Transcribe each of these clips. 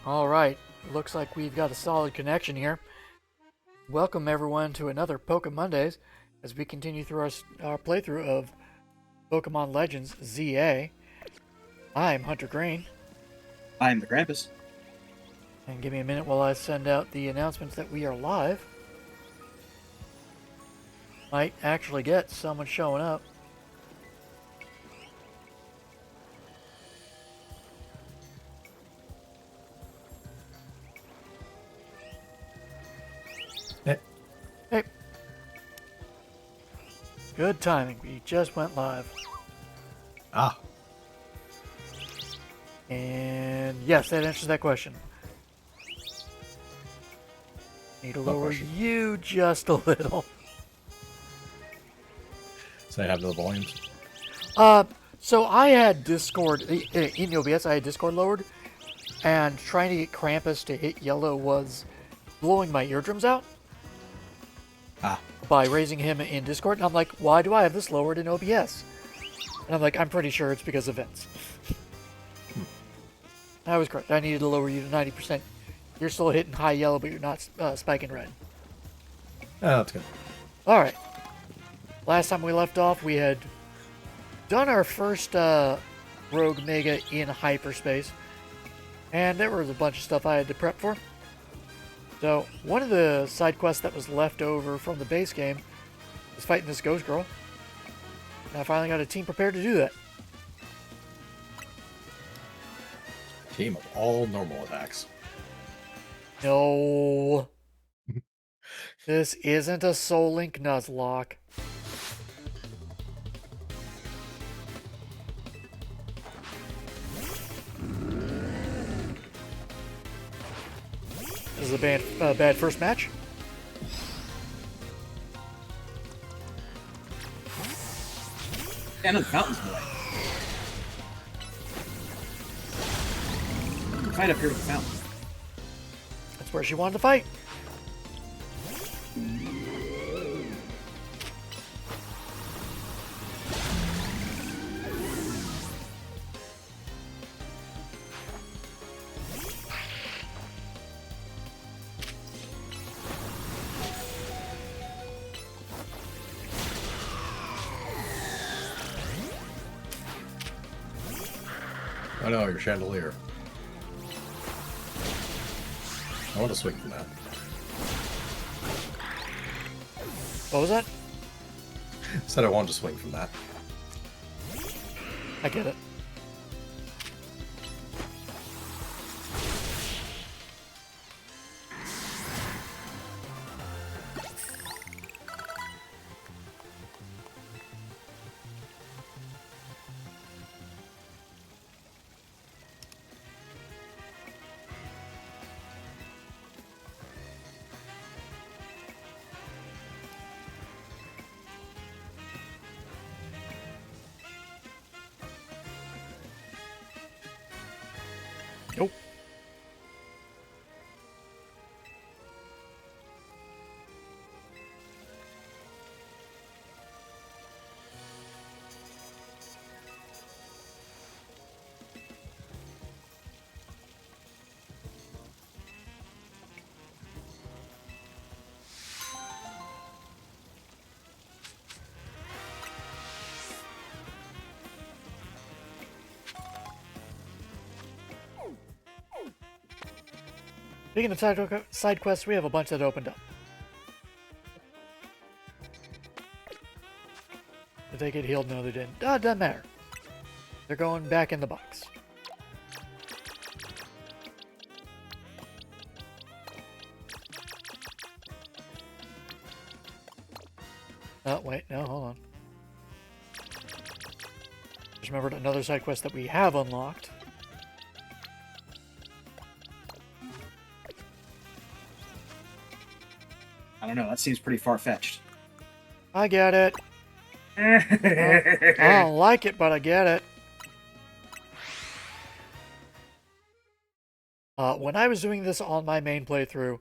All right, looks like we've got a solid connection here. Welcome everyone to another Pokemon Mondays as we continue through our playthrough of Pokemon Legends ZA. I'm Hunter Green, I'm the Krampus. and give me a minute while I send out the announcements that we are live. Might actually get someone showing up. Hey, good timing. We just went live. Ah, And yes, that answers that question. Need to lower question. you just a little. so I have the volumes. So I had Discord in OBS. I had Discord lowered, and trying to get Krampus to hit yellow was blowing my eardrums out Ah, by raising him in Discord. And I'm like, why do I have this lowered in OBS? And I'm like, I'm pretty sure it's because of Vince. I was correct. I needed to lower you to 90%. You're still hitting high yellow, but you're not spiking red. that's good. All right. Last time we left off, we had done our first Rogue Mega in hyperspace, and there was a bunch of stuff I had to prep for. So one of the side quests that was left over from the base game was fighting this ghost girl, and I finally got a team prepared to do that. Team of all normal attacks. No, this isn't a Soul Link Nuzlocke. This is a bad first match. And the fountain's boy. Fight up here with the fountain. That's where she wanted to fight. Oh no, your chandelier. I want to swing from that. What was that? Said I wanted to swing from that. I get it. Nope. Speaking of side quests, we have a bunch that opened up. Did they get healed? No, they didn't. Doesn't matter. They're going back in the box. Oh, wait. No, hold on. Just remembered another side quest that we have unlocked. I don't know, that seems pretty far-fetched. I get it. I don't like it, but I get it. When I was doing this on my main playthrough,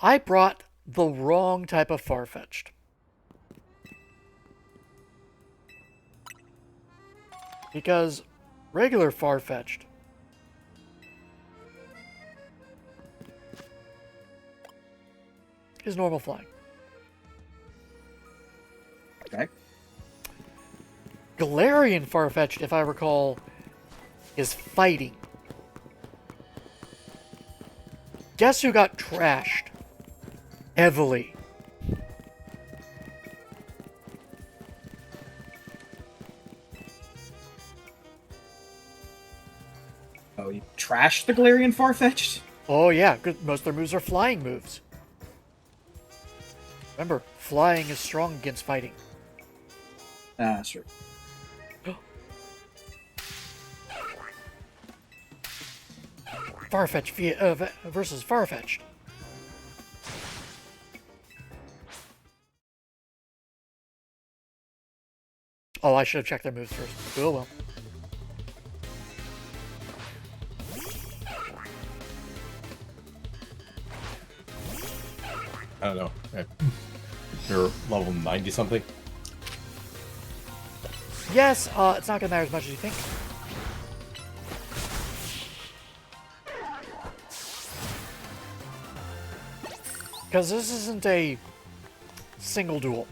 I brought the wrong type of Farfetch'd. Because regular Farfetch'd is normal flying. Okay. Galarian Farfetch'd, if I recall, is fighting. Guess who got trashed? Heavily. Oh, you trashed the Galarian Farfetch'd? Oh yeah, 'cause most of their moves are flying moves. Remember, flying is strong against fighting. Ah, sure. Farfetch versus Farfetch'd. Oh, I should have checked their moves first. Oh well. I don't know. You're level 90 something. Yes, it's not gonna matter as much as you think. Because this isn't a single duel.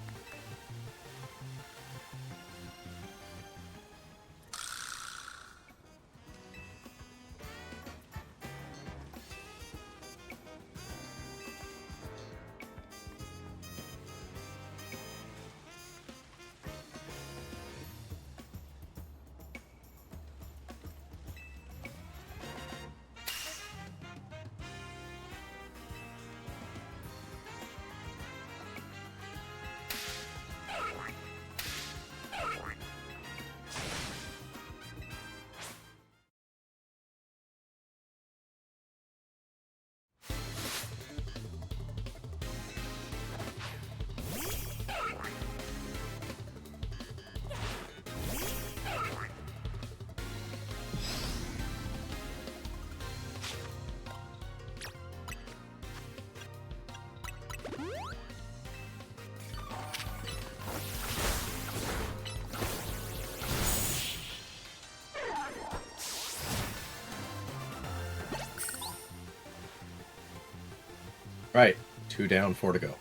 Right. 2 down, 4 to go.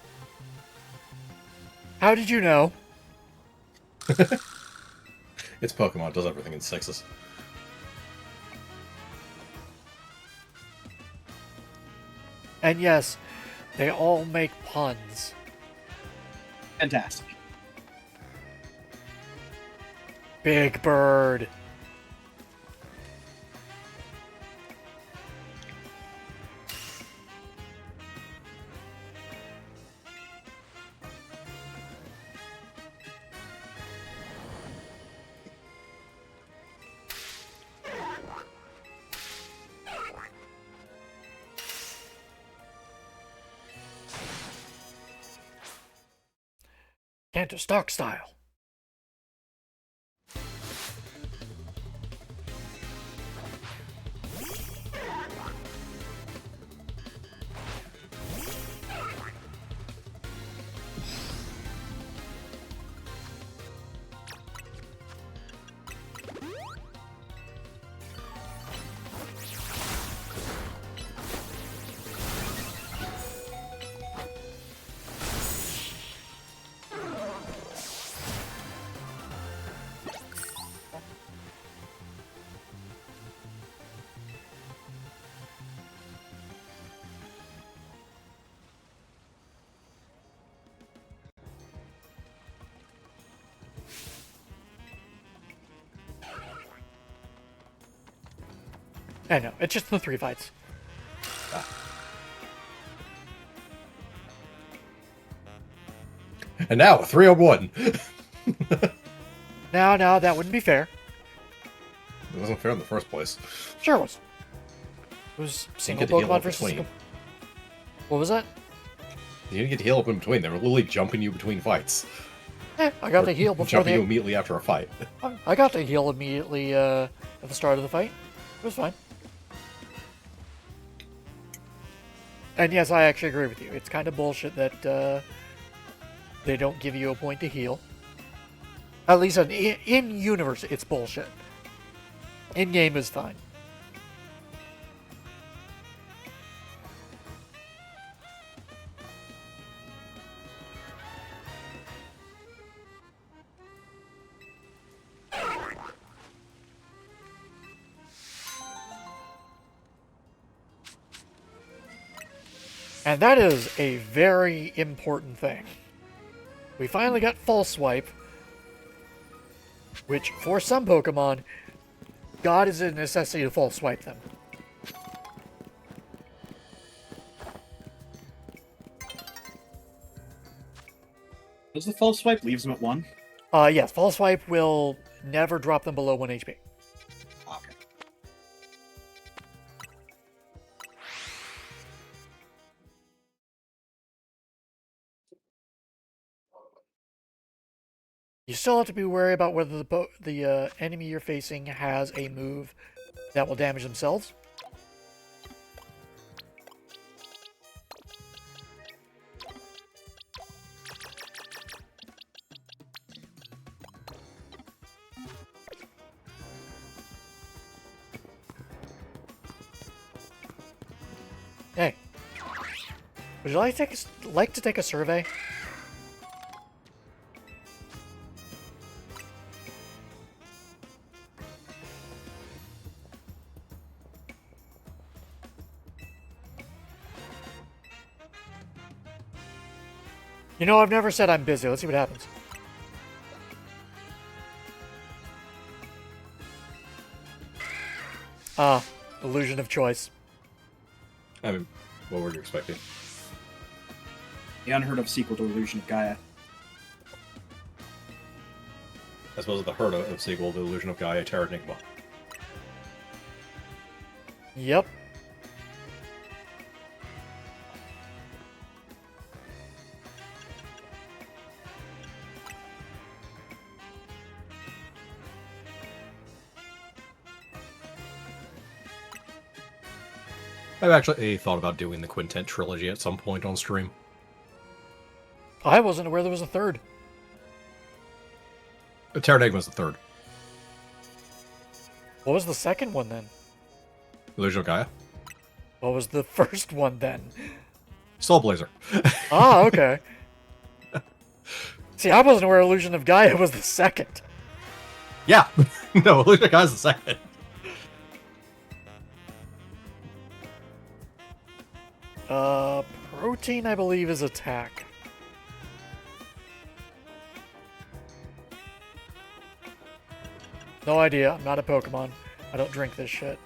How did you know? It's Pokemon. It does everything in sixes. And yes, they all make puns. Fantastic. Big Bird. Canto Stock style. I know, it's just the 3 fights. And now, 301. Now, that wouldn't be fair. It wasn't fair in the first place. Sure it was. It was single get to heal Pokemon up versus between. single... What was that? You didn't get to heal up in between. They were literally jumping you between fights. I got Or to heal before jumping you the... immediately after a fight. I got to heal immediately at the start of the fight. It was fine. And yes, I actually agree with you. It's kind of bullshit that they don't give you a point to heal. At least in universe, it's bullshit. In game is fine. And that is a very important thing. We finally got False Swipe, which, for some Pokemon, God is a necessity to False Swipe them. Does the false swipe leaves them at 1? Yes, False Swipe will never drop them below 1 HP. Okay. You still have to be wary about whether the enemy you're facing has a move that will damage themselves. Hey, would you like to take a survey? You know, I've never said I'm busy. Let's see what happens. Ah, illusion of choice. I mean, what were you expecting? The unheard of sequel to Illusion of Gaia. I suppose the heard of sequel, The Illusion of Gaia, Terranigma. Yep. I've actually thought about doing the Quintet trilogy at some point on stream. I wasn't aware there was a third. Terranigma's the third. What was the second one then? Illusion of Gaia. What was the first one then? Soul Blazer. Ah, okay. See, I wasn't aware Illusion of Gaia was the second. Yeah. No, Illusion of Gaia's the second. Protein, I believe, is attack. No idea. I'm not a Pokemon. I don't drink this shit.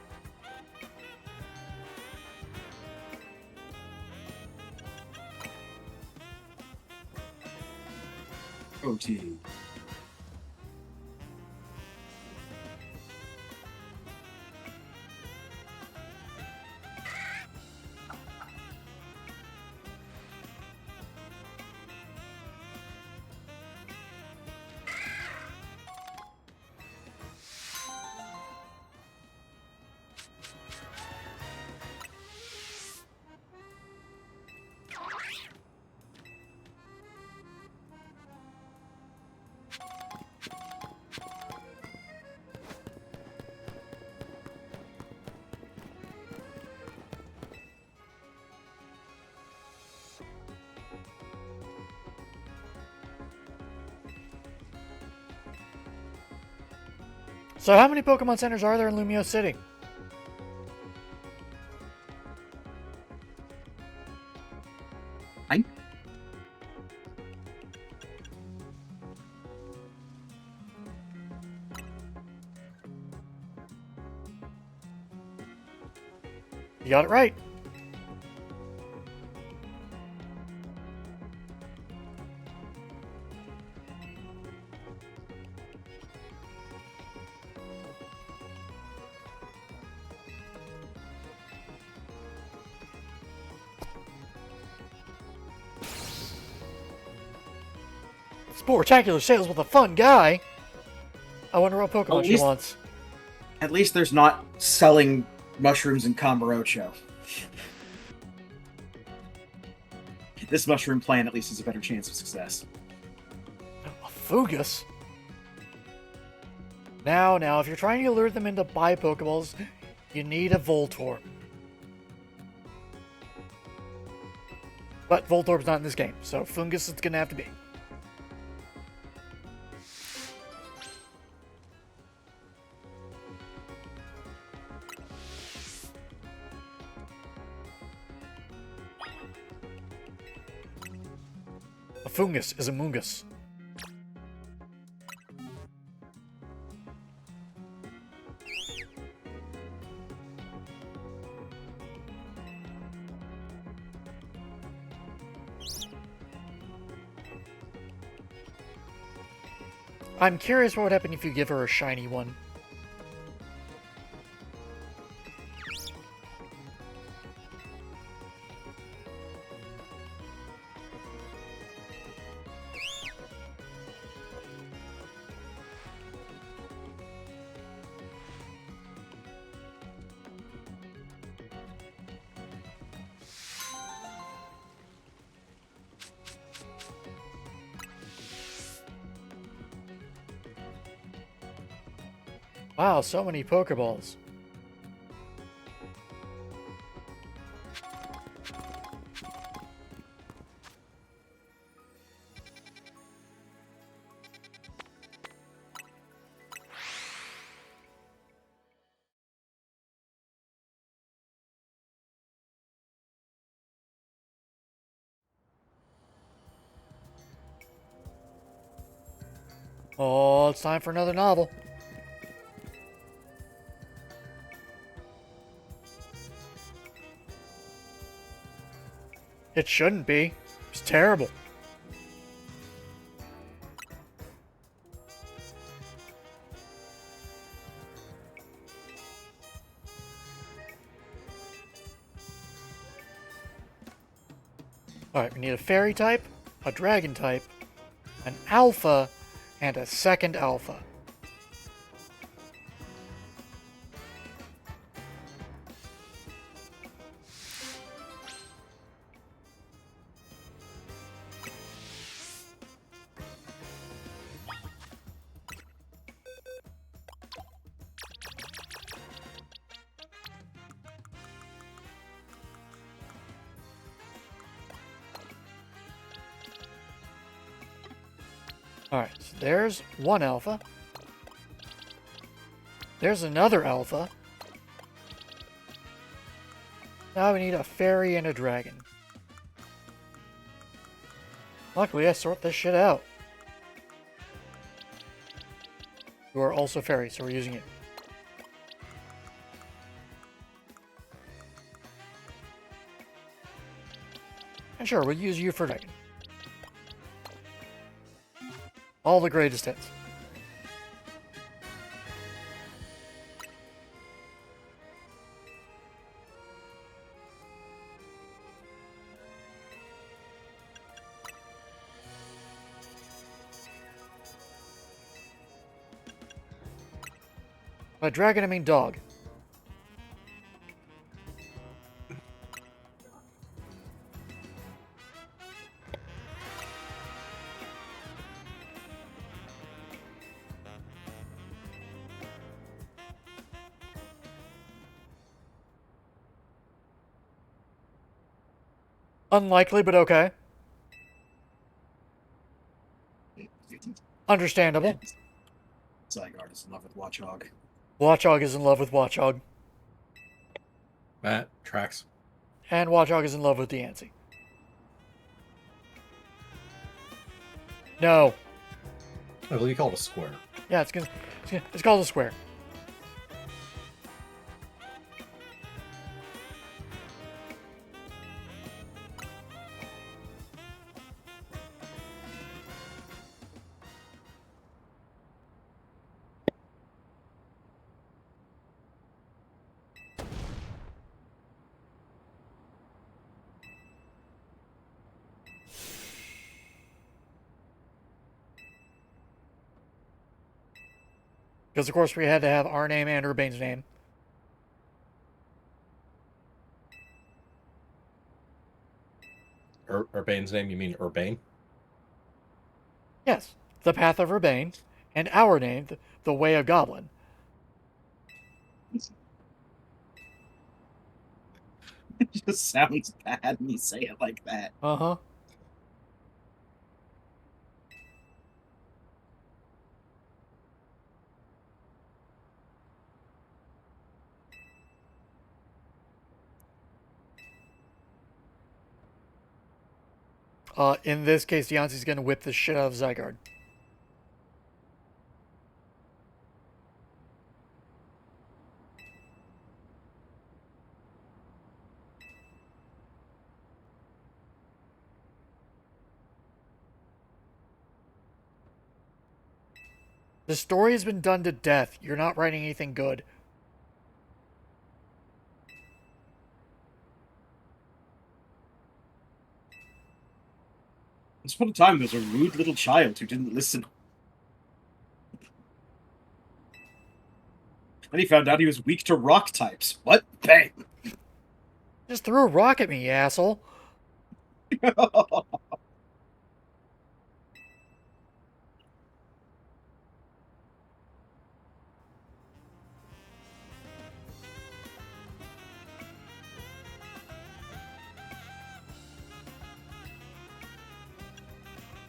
OT. So how many Pokemon Centers are there in Lumio City? I You got it right. Spectacular sales with a fun guy. I wonder what Pokemon At she least- wants. At least there's not selling mushrooms in Kamurocho. This mushroom plan at least has a better chance of success. A Fugus? Now, if you're trying to lure them into buy Pokeballs, you need a Voltorb. But Voltorb's not in this game, so Fungus it's gonna have to be. Fungus is Among Us. I'm curious what would happen if you give her a shiny one. Wow, so many Pokeballs. Oh, it's time for another novel. It shouldn't be. It's terrible. Alright, we need a fairy type, a dragon type, an alpha, and a second alpha. Alright, so there's one alpha. There's another alpha. Now we need a fairy and a dragon. Luckily, I sort this shit out. You are also fairy, so we're using it. And sure, we'll use you for dragon. All the greatest hits. By dragon, I mean dog. Unlikely, but okay. Understandable. Zygarde is in love with Watchog. Watchog is in love with Watchog. That tracks. And Watchog is in love with Diancie. No. I believe you call it a square. Yeah, it's called a square. Because, of course, we had to have our name and Urbane's name. Urbane's name, you mean Urbane? Yes, the Path of Urbane, and our name, the Way of Goblin. It just sounds bad when you say it like that. Uh-huh. In this case, Yancey's gonna whip the shit out of Zygarde. The story has been done to death. You're not writing anything good. Once upon a time, there was a rude little child who didn't listen. Then he found out he was weak to rock types. What? Bang! Just threw a rock at me, you asshole.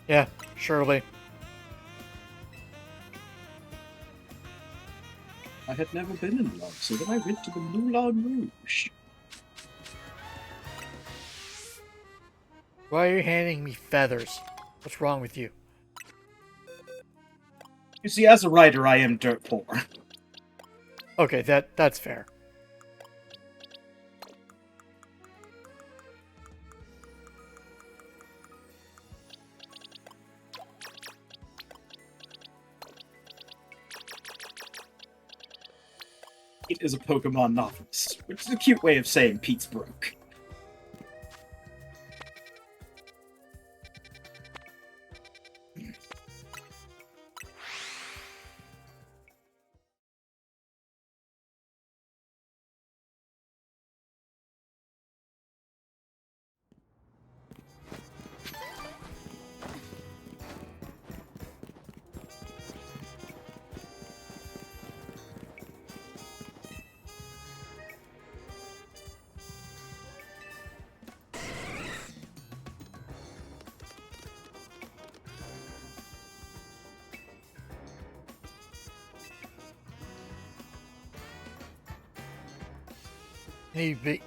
Yeah, surely. I had never been in love, so then I went to the Moulin Rouge. Why are you handing me feathers? What's wrong with you? You see, as a writer, I am dirt poor. Okay, that's fair. Pete is a Pokemon novelist, which is a cute way of saying Pete's broke.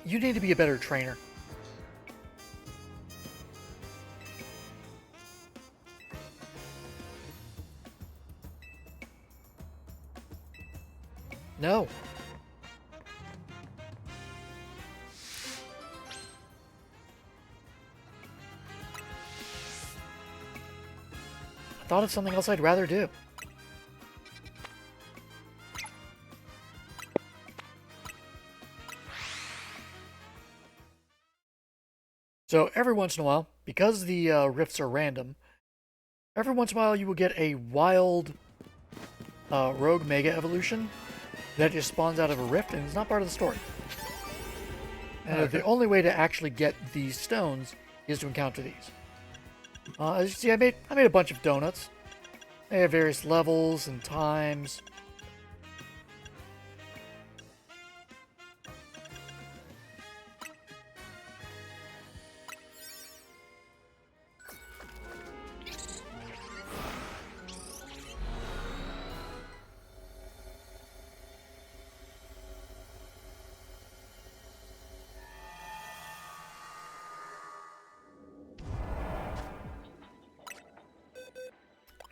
You need to be a better trainer. No. I thought of something else I'd rather do. So every once in a while, because the rifts are random, every once in a while you will get a wild rogue mega evolution that just spawns out of a rift and is not part of the story. And Okay. the only way to actually get these stones is to encounter these. As you see, I made a bunch of donuts. They have various levels and times.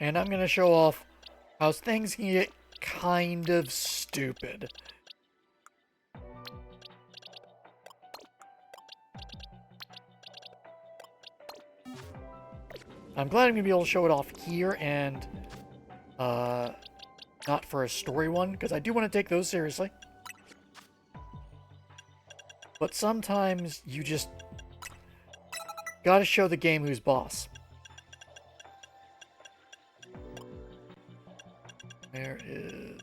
And I'm going to show off how things can get kind of stupid. I'm glad I'm going to be able to show it off here and not for a story one, because I do want to take those seriously. But sometimes you just gotta show the game who's boss. There is...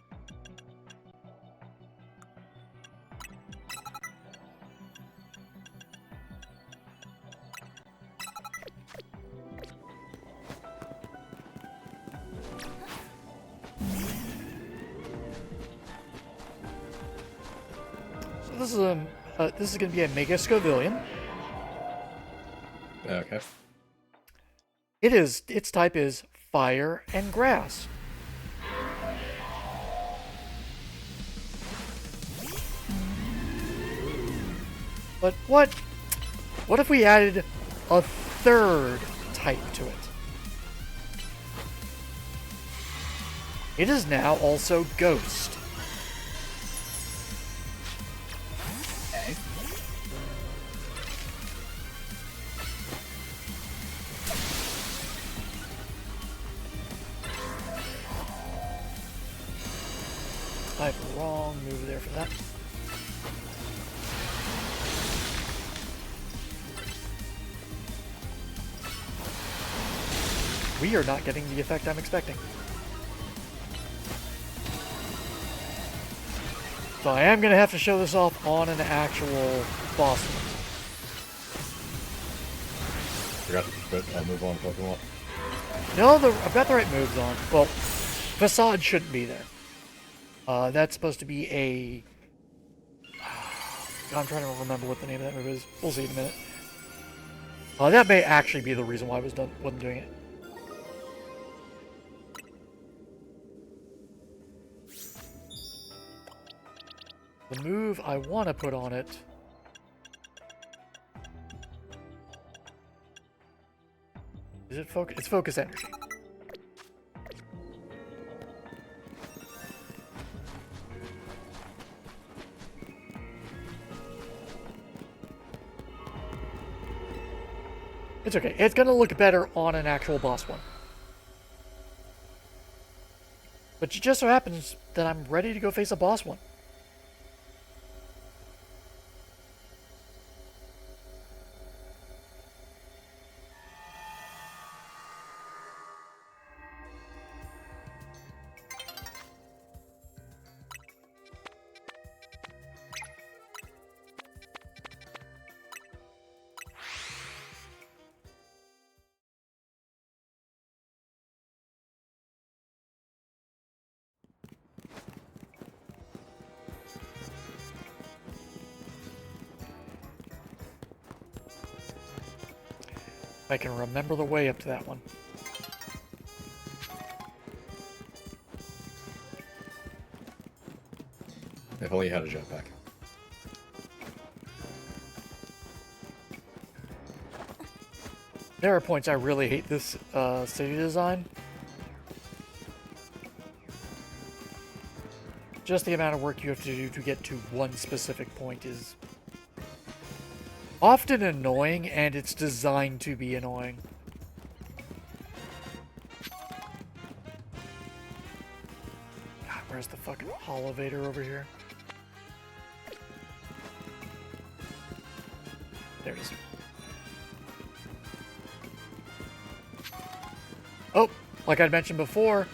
So this is going to be a Mega Scovillian. Okay. Its type is fire and grass. But what if we added a third type to it. It is now also Ghost. Okay. I have the wrong move there for that. We are not getting the effect I'm expecting. So I am going to have to show this off on an actual boss one. Forgot to put move on Pokemon. No, I've got the right moves on. Well, Facade shouldn't be there. That's supposed to be a... I'm trying to remember what the name of that move is. We'll see in a minute. That may actually be the reason why I wasn't doing it. The move I want to put on it... Is it focus? It's Focus Energy. It's okay. It's going to look better on an actual boss one. But it just so happens that I'm ready to go face a boss one. If I can remember the way up to that one. If only you had a jetpack. There are points I really hate this city design. Just the amount of work you have to do to get to one specific point is often annoying, and it's designed to be annoying. God, where's the fucking elevator over here? There it is. Oh, like I mentioned before,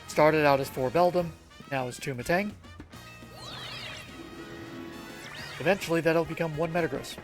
started out as 4 Beldum, now is 2 Metang. Eventually that'll become 1 Metagross.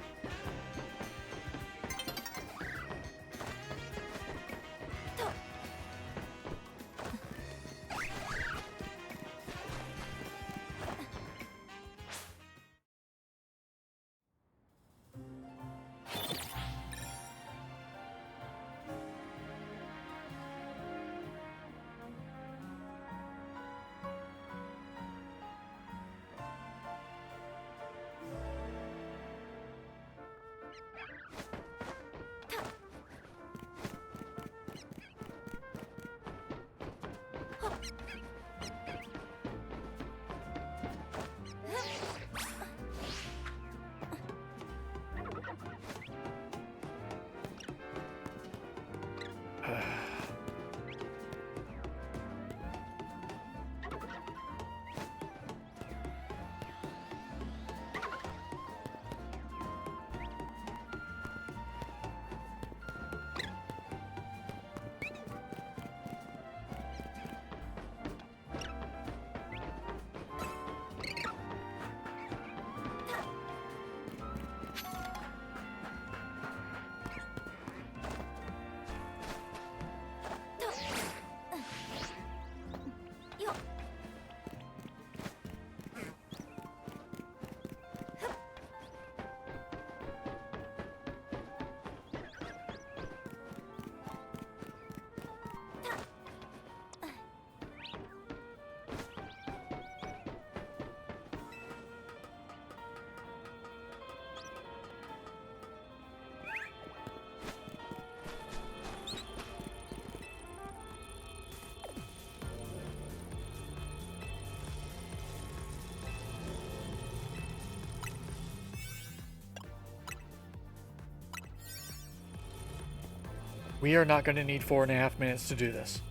We are not going to need 4.5 minutes to do this.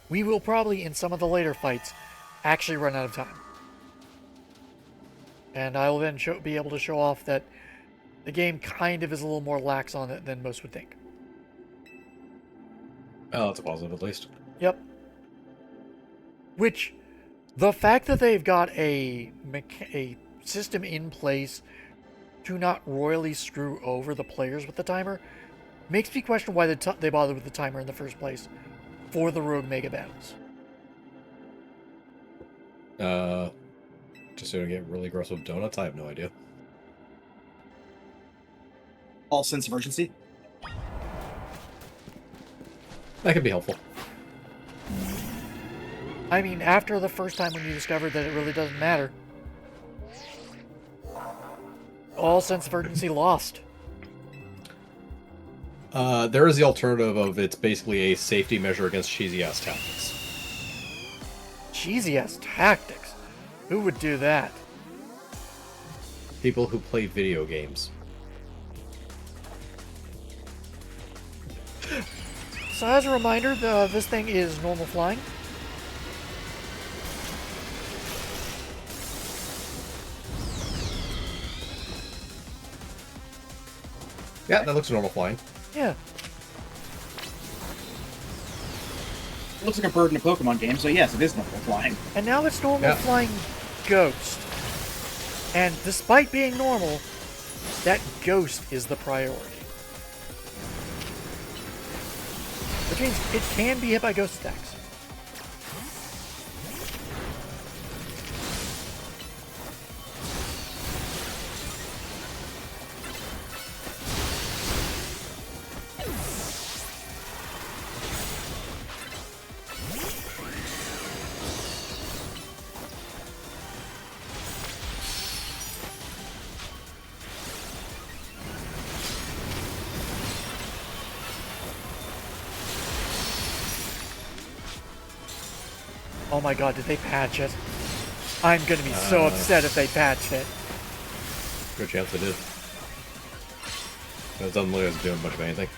We will probably, in some of the later fights, actually run out of time. And I will then be able to show off that the game kind of is a little more lax on it than most would think. Oh, that's a positive at least. Yep. Which, the fact that they've got a system in place to not royally screw over the players with the timer makes me question why they bothered with the timer in the first place for the Rogue Mega battles. Just gonna get really gross with donuts? I have no idea. All sense of urgency. That could be helpful. I mean, after the first time when you discovered that it really doesn't matter, all sense of urgency lost. There is the alternative of it's basically a safety measure against cheesy-ass tactics. Cheesy-ass tactics? Who would do that? People who play video games. So as a reminder, this thing is normal flying. Yeah, that looks normal flying. Yeah. Looks like a bird in a Pokemon game, so yes, it is normal flying. And now it's normal flying Ghost. And despite being normal, that Ghost is the priority. Which means it can be hit by Ghost attacks. Oh my god, did they patch it? I'm gonna be so upset if they patched it. Good chance they did. It doesn't look like it's doing much of anything.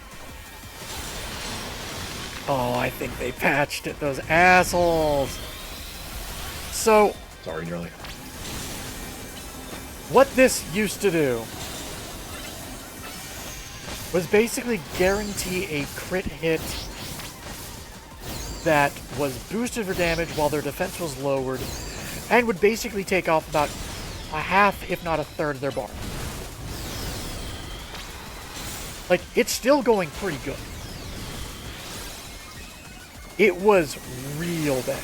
Oh, I think they patched it, those assholes! So, Sorry, nearly. what this used to do was basically guarantee a crit hit that was boosted for damage while their defense was lowered, and would basically take off about a half, if not a third, of their bar. Like, it's still going pretty good. It was real bad.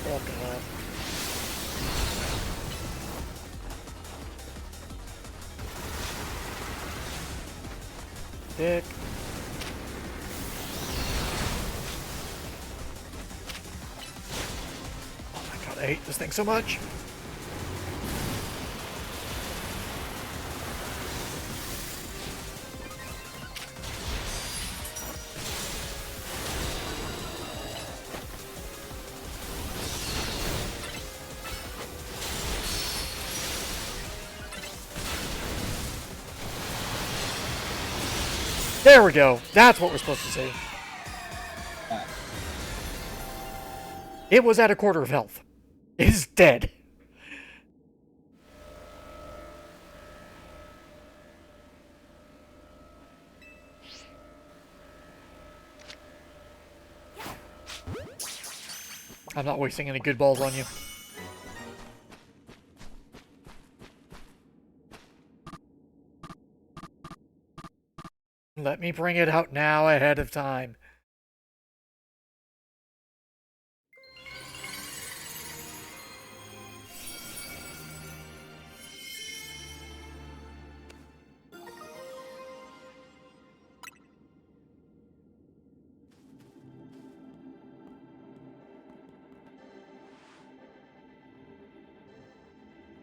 Oh god. Dick. Oh my god, I hate this thing so much. There we go. That's what we're supposed to see. It was at a quarter of health. It is dead. I'm not wasting any good balls on you. Let me bring it out now ahead of time.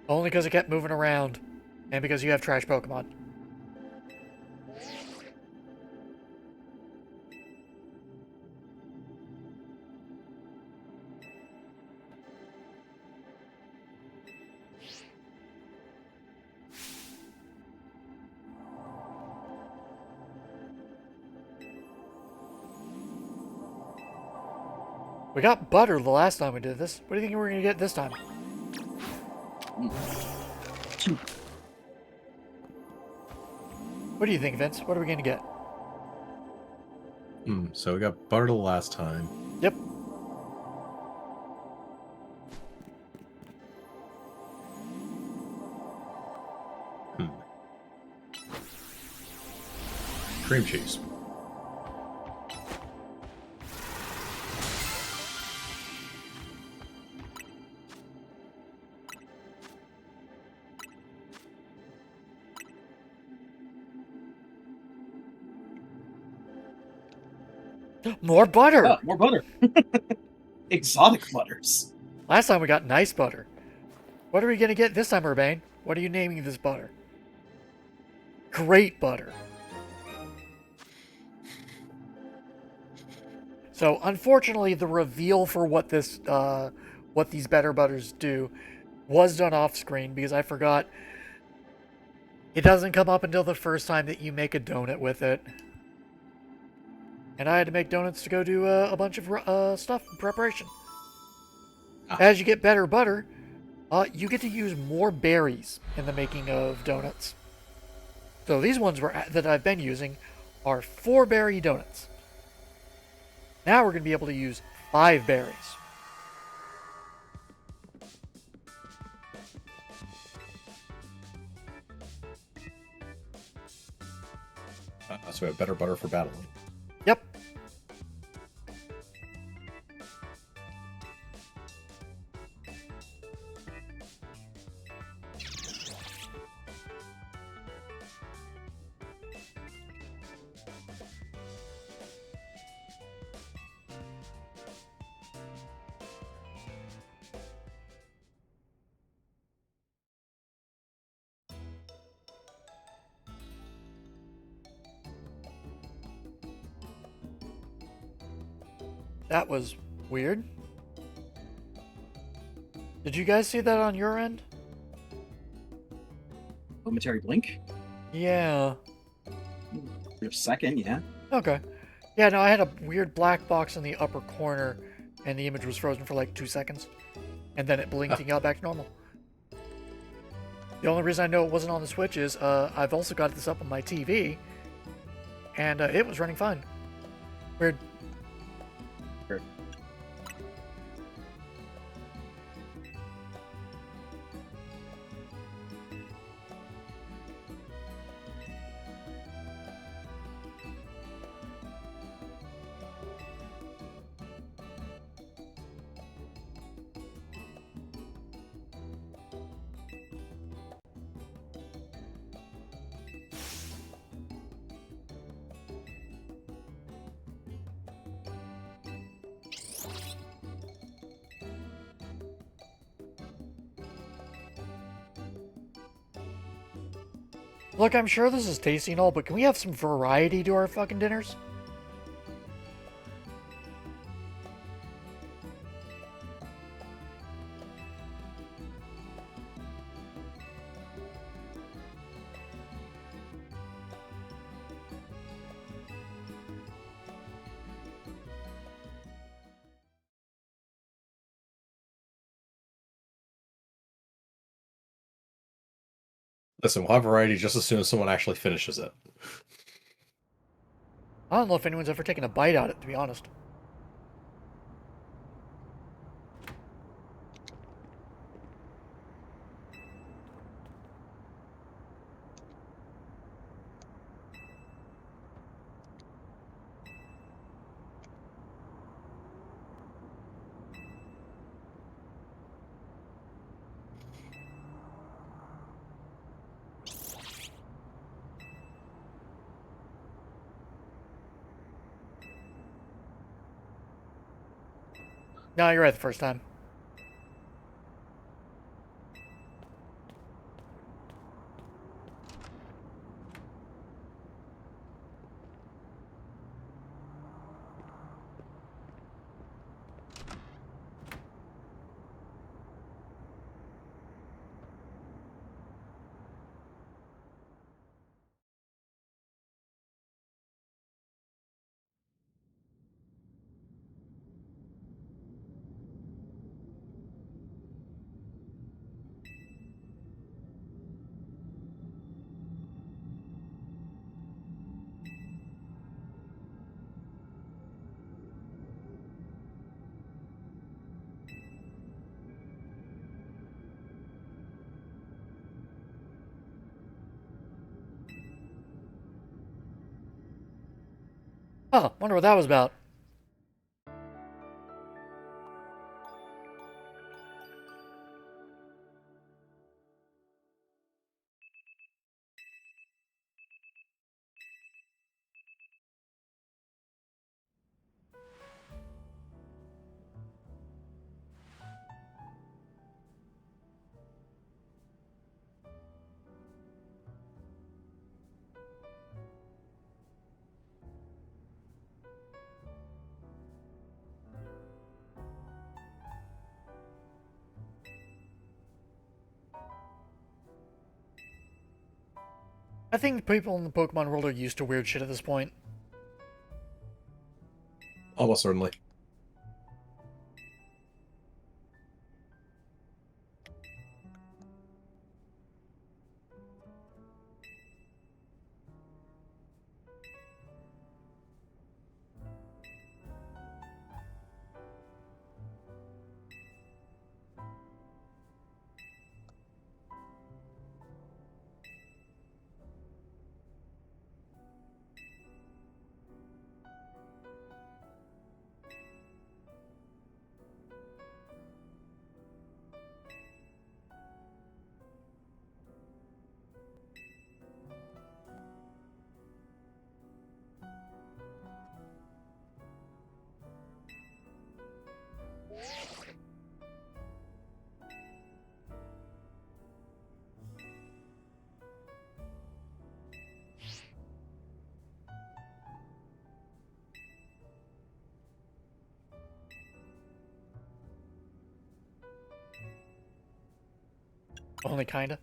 Only because it kept moving around. And because you have trash Pokemon. We got butter the last time we did this. What do you think we're going to get this time? What do you think, Vince? What are we going to get? So we got butter the last time. Yep. Cream cheese. More butter! Oh, more butter. Exotic butters. Last time we got nice butter. What are we going to get this time, Urbane? What are you naming this butter? Great butter. So, unfortunately, the reveal for what this, what these better butters do was done off screen because I forgot. It doesn't come up until the first time that you make a donut with it. And I had to make donuts to go do a bunch of stuff in preparation. As you get better butter, you get to use more berries in the making of donuts. So these ones that I've been using are 4-berry donuts. Now we're going to be able to use 5 berries. So we have better butter for battling. Yep. That was weird. Did you guys see that on your end? Momentary blink. Yeah. For a second, yeah. Okay. Yeah, no, I had a weird black box in the upper corner, and the image was frozen for like 2 seconds. And then it blinked and got back to normal. The only reason I know it wasn't on the Switch is I've also got this up on my TV, and it was running fine. Weird. Weird. Look, I'm sure this is tasty and all, but can we have some variety to our fucking dinners? Listen, we'll have variety just as soon as someone actually finishes it. I don't know if anyone's ever taken a bite out of it, to be honest. No, you're right the first time. Huh, wonder what that was about. I think people in the Pokemon world are used to weird shit at this point. Almost certainly. Only kinda.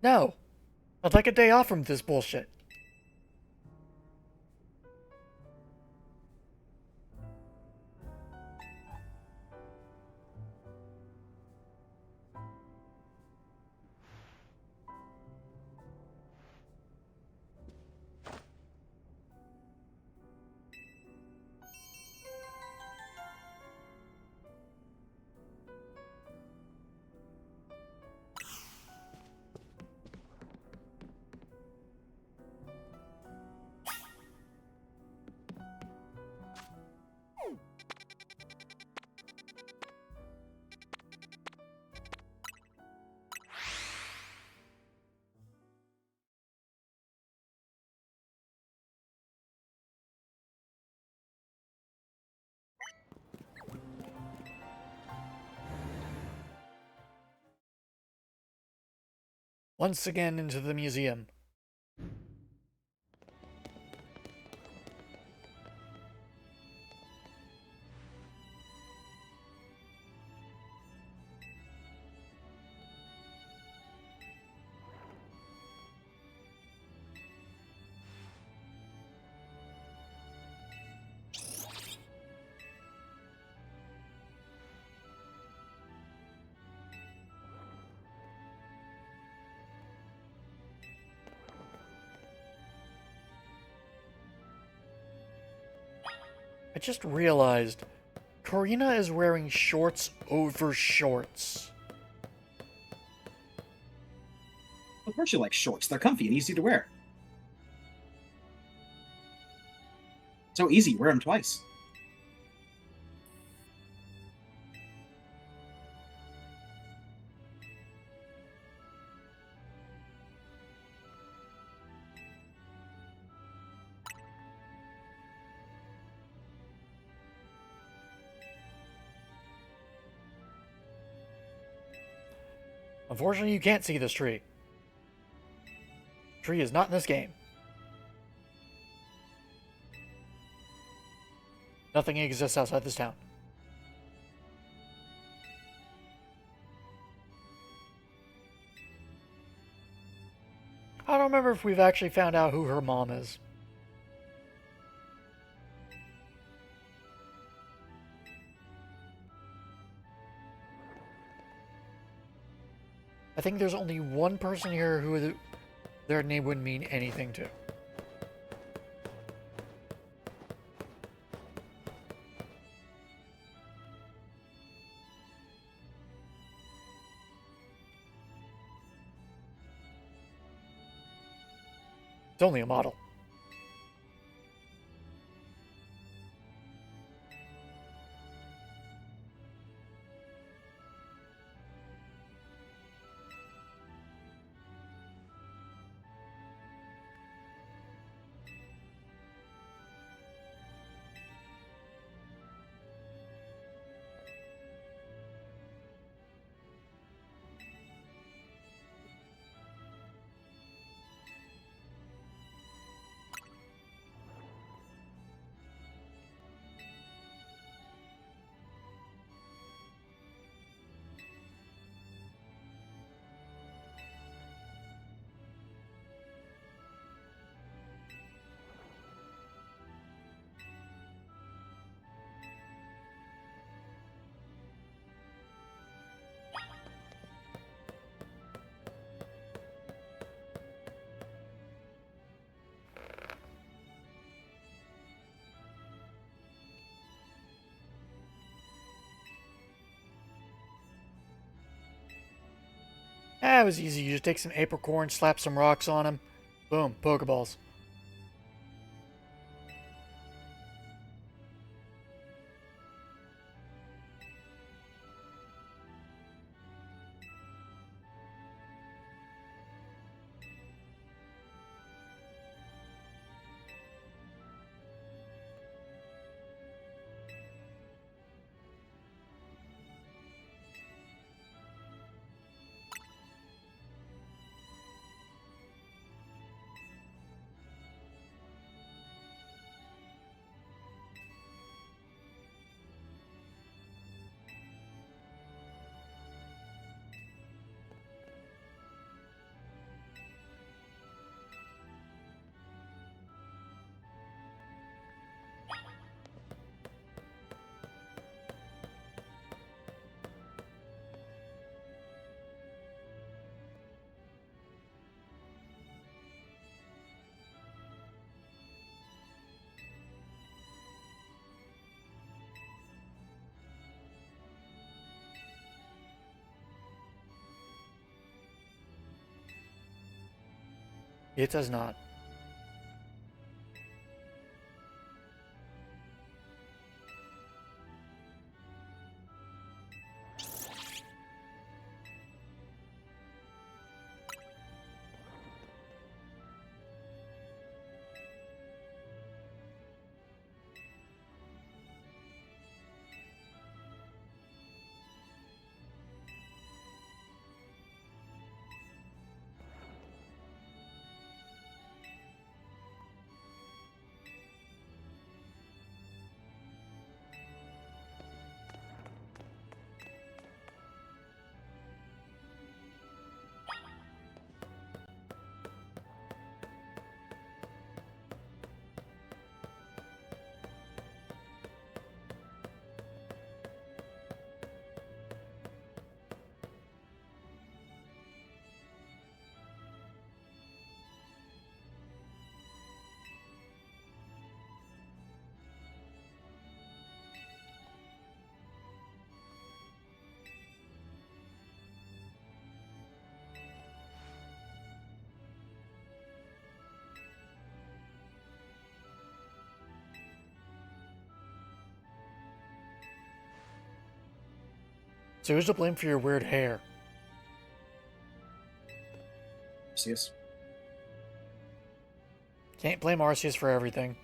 No. I'd like a day off from this bullshit. Once again into the museum. I just realized Corina is wearing shorts over shorts. Of course you like shorts. They're comfy and easy to wear. So easy, wear them twice. Unfortunately, you can't see this tree. Tree is not in this game. Nothing exists outside this town. I don't remember if we've actually found out who her mom is. I think there's only one person here who their name wouldn't mean anything to. It's only a model. It was easy. You just take some apricorn, slap some rocks on them. Boom, Pokeballs. It does not. So who's to blame for your weird hair? Arceus. Can't blame Arceus for everything.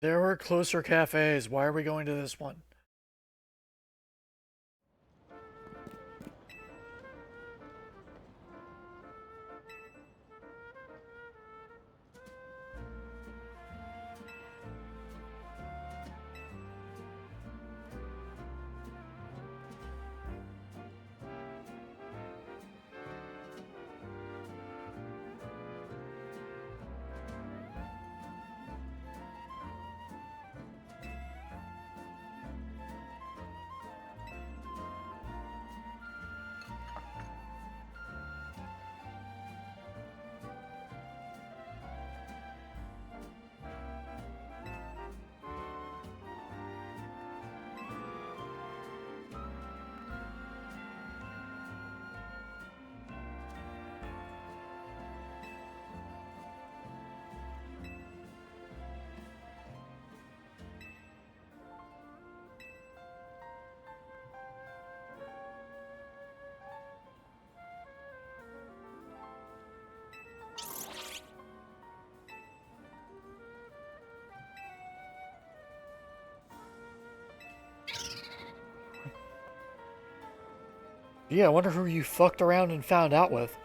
There were closer cafes. Why are we going to this one? Yeah, I wonder who you fucked around and found out with.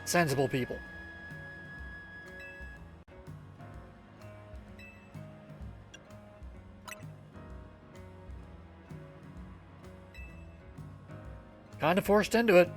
Sensible people. Kind of forced into it.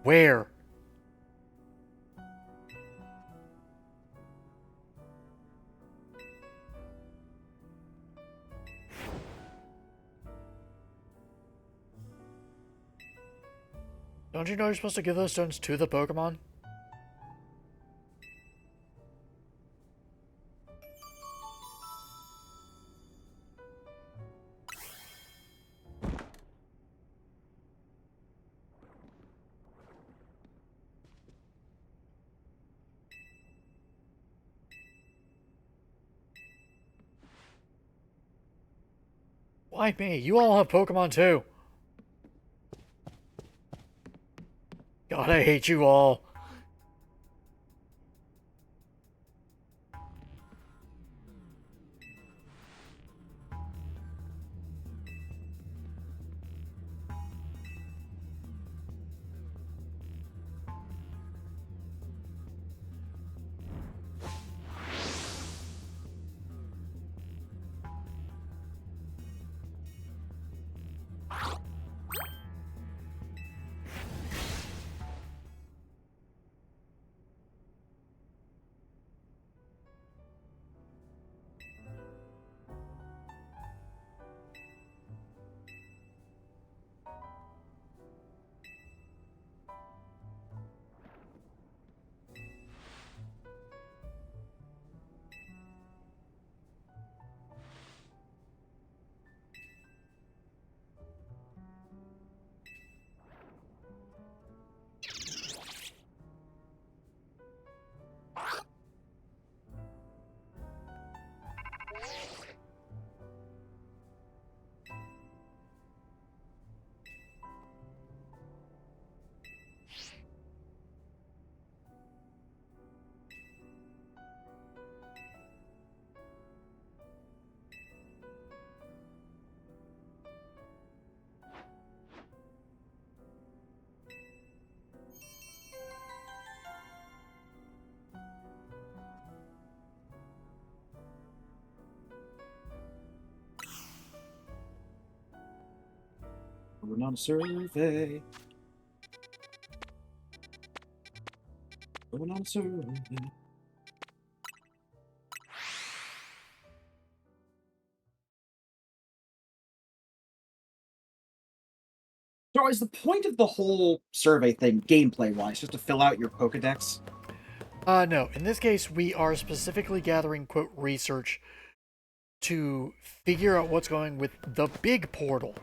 Where? Don't you know you're supposed to give those stones to the Pokemon? Why me? You all have Pokemon too. God, I hate you all. Going on a survey. Going on a survey. So is the point of the whole survey thing, gameplay-wise, just to fill out your Pokedex? No. In this case, we are specifically gathering, quote, research to figure out what's going with the big portal.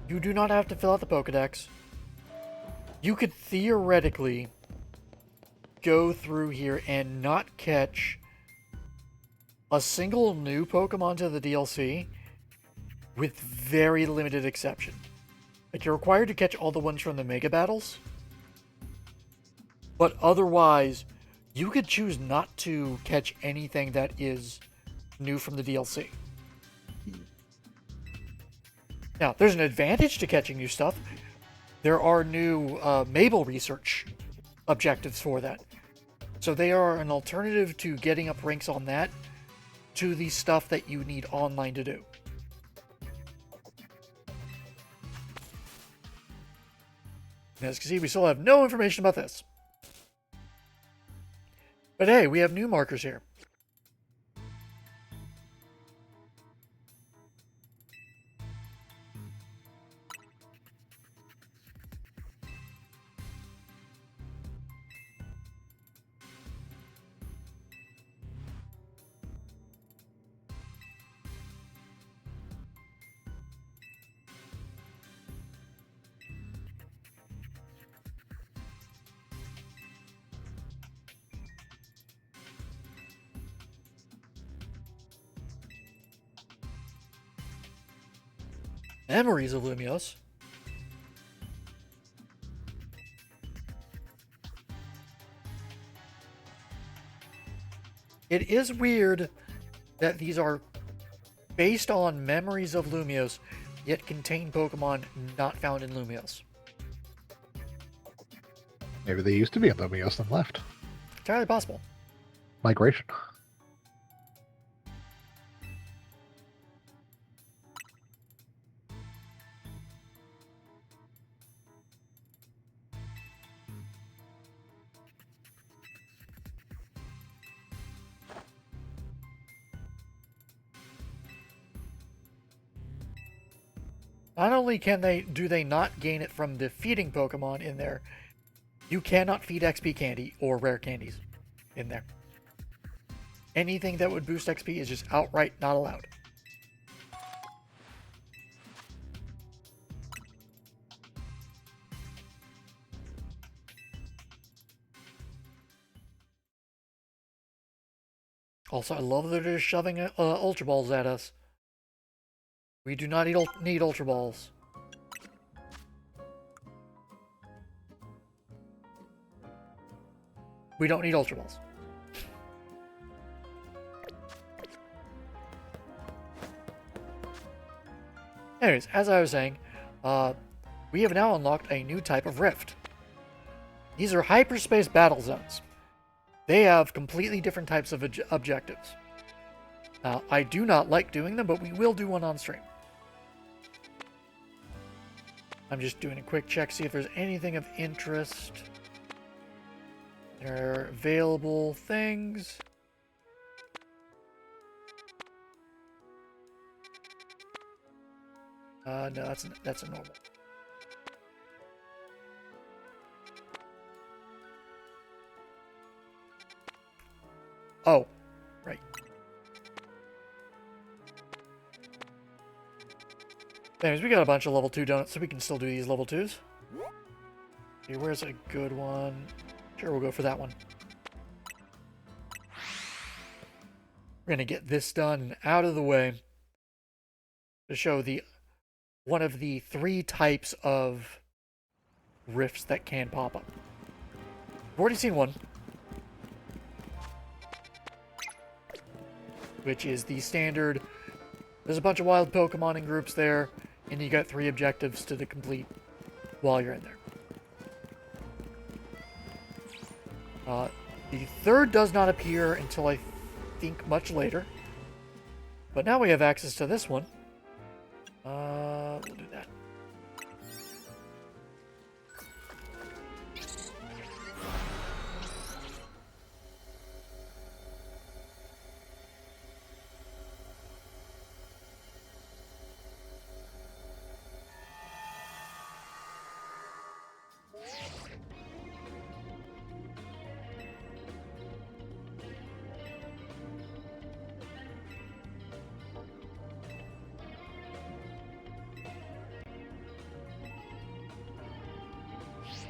You do not have to fill out the Pokedex. You could theoretically go through here and not catch a single new Pokemon to the DLC with very limited exception. Like, you're required to catch all the ones from the Mega Battles, but otherwise, you could choose not to catch anything that is new from the DLC. Now, there's an advantage to catching new stuff. There are new Mabel research objectives for that. So they are an alternative to getting up ranks on that to the stuff that you need online to do. As you can see, we still have no information about this. But hey, we have new markers here. Memories of Lumios. It is weird that these are based on memories of Lumios, yet contain Pokemon not found in Lumios. Maybe they used to be in Lumios and left. Entirely possible. Migration. Not only do they not gain it from the feeding Pokemon in there, you cannot feed XP candy or rare candies in there. Anything that would boost XP is just outright not allowed. Also, I love that they're just shoving Ultra Balls at us. We do not need Ultra Balls. We don't need Ultra Balls. Anyways, as I was saying, we have now unlocked a new type of rift. These are hyperspace battle zones. They have completely different types of objectives. I do not like doing them, but we will do one on stream. I'm just doing a quick check, see if there's anything of interest. There are available things. No, that's a normal. Oh, right. Anyways, we got a bunch of level 2 donuts, so we can still do these level 2s. Okay, where's a good one? Sure, we'll go for that one. We're gonna get this done and out of the way to show one of the 3 types of rifts that can pop up. We've already seen one, which is the standard. There's a bunch of wild Pokemon in groups there, and you got 3 objectives to complete while you're in there. The third does not appear until I think much later. But now we have access to this one. We'll do that.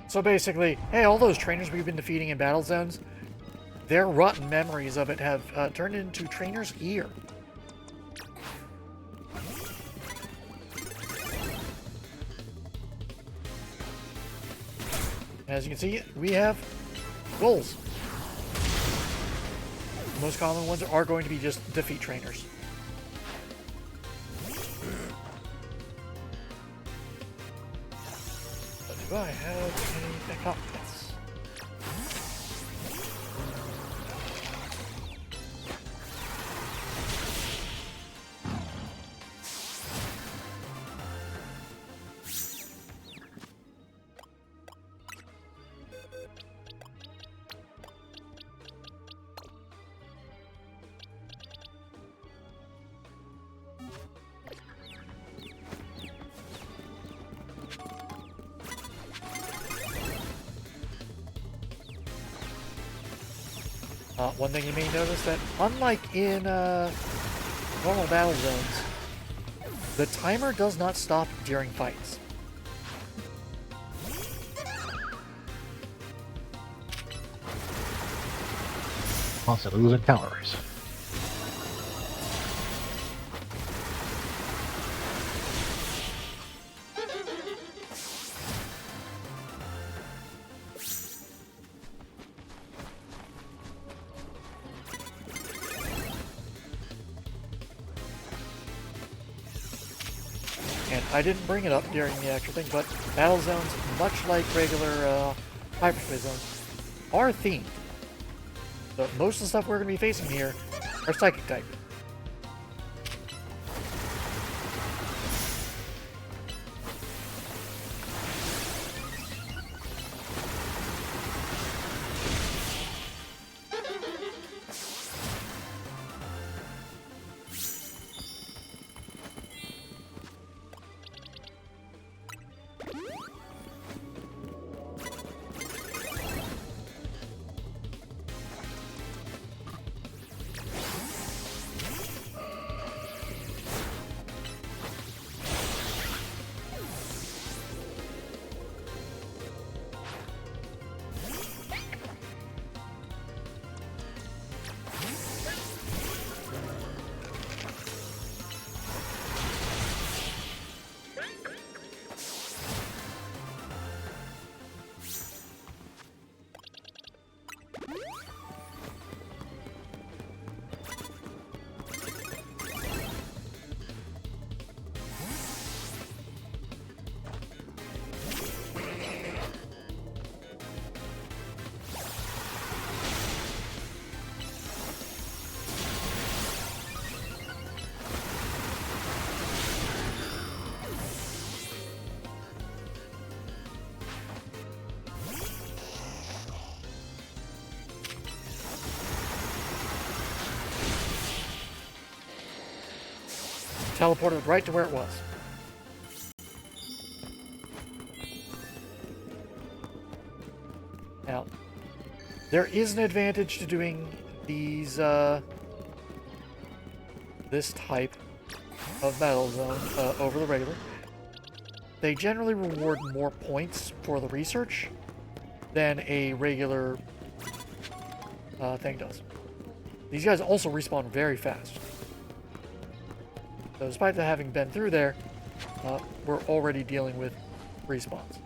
So basically, hey, all those trainers we've been defeating in battle zones, their rotten memories of it have turned into Trainer's Ear. As you can see, we have goals. The most common ones are going to be just defeat trainers. Do I have any backup? Yes. One thing you may notice that, unlike in normal battle zones, the timer does not stop during fights. Constantly losing calories. And I didn't bring it up during the actual thing, but battle zones, much like regular hyperspace zones, are themed. So most of the stuff we're going to be facing here are psychic type. Teleported right to where it was. Now, there is an advantage to doing these, this type of battle zone over the regular. They generally reward more points for the research than a regular thing does. These guys also respawn very fast. So despite having been through there, we're already dealing with respawns.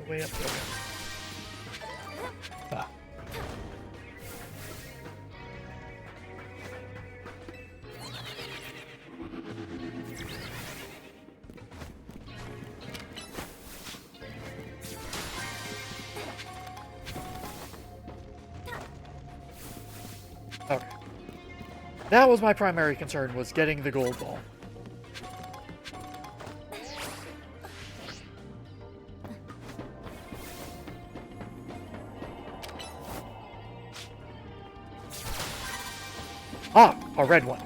Way up there. Ah. Okay. That was my primary concern, was getting the gold ball. Ah, a red one.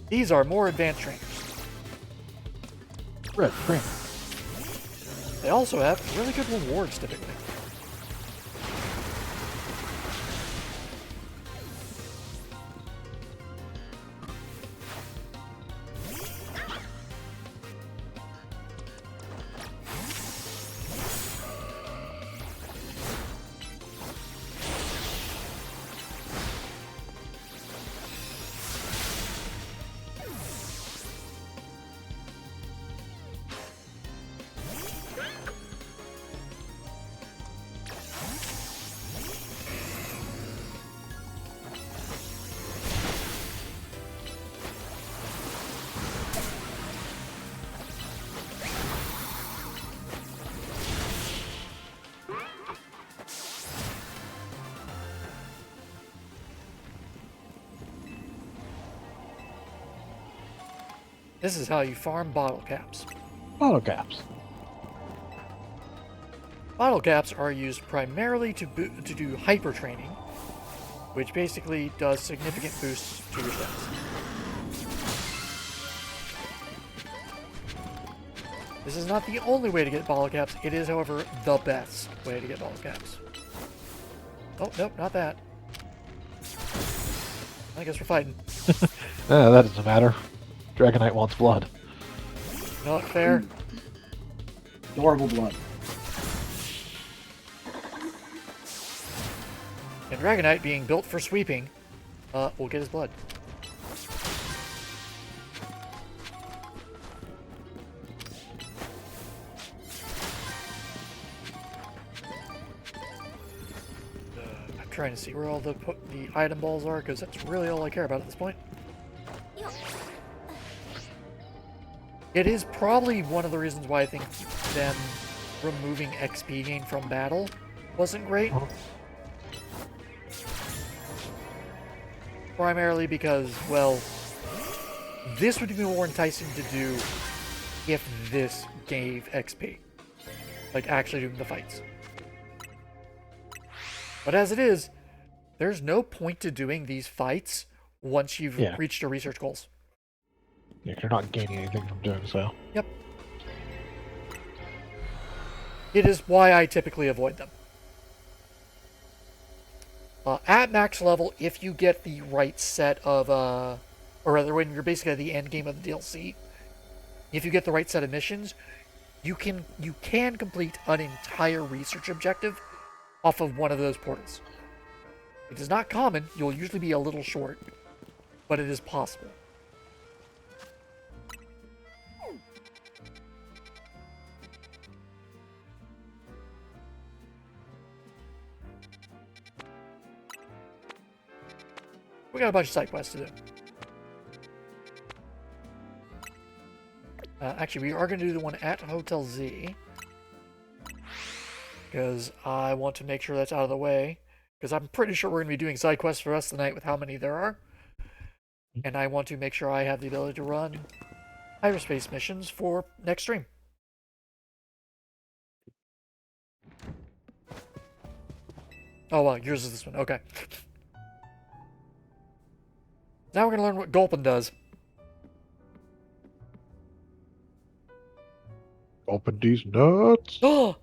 These are more advanced trainers. Red trainer. They also have really good rewards typically. This is how you farm bottle caps. Bottle caps. Bottle caps are used primarily to do hyper training, which basically does significant boosts to your stats. This is not the only way to get bottle caps. It is, however, the best way to get bottle caps. Oh, nope, not that. I guess we're fighting. That doesn't matter. Dragonite wants blood. Not fair. Adorable blood. And Dragonite, being built for sweeping, will get his blood. I'm trying to see where all the item balls are, because that's really all I care about at this point. It is probably one of the reasons why I think them removing XP gain from battle wasn't great. Primarily because, well, this would be more enticing to do if this gave XP. Like, actually doing the fights. But as it is, there's no point to doing these fights once you've reached your research goals. Yeah, you're not gaining anything from doing so. Yep. It is why I typically avoid them. At max level, if you get the right set of, or rather when you're basically at the end game of the DLC, if you get the right set of missions, you can complete an entire research objective off of one of those portals. It is not common, you'll usually be a little short, but it is possible. We got a bunch of side quests to do. Actually, we are going to do the one at Hotel Z. Because I want to make sure that's out of the way. Because I'm pretty sure we're going to be doing side quests for the rest of the night with how many there are. And I want to make sure I have the ability to run hyperspace missions for next stream. Oh, wow, yours is this one. Okay. Now we're going to learn what Gulpin does. Open these nuts. Oh!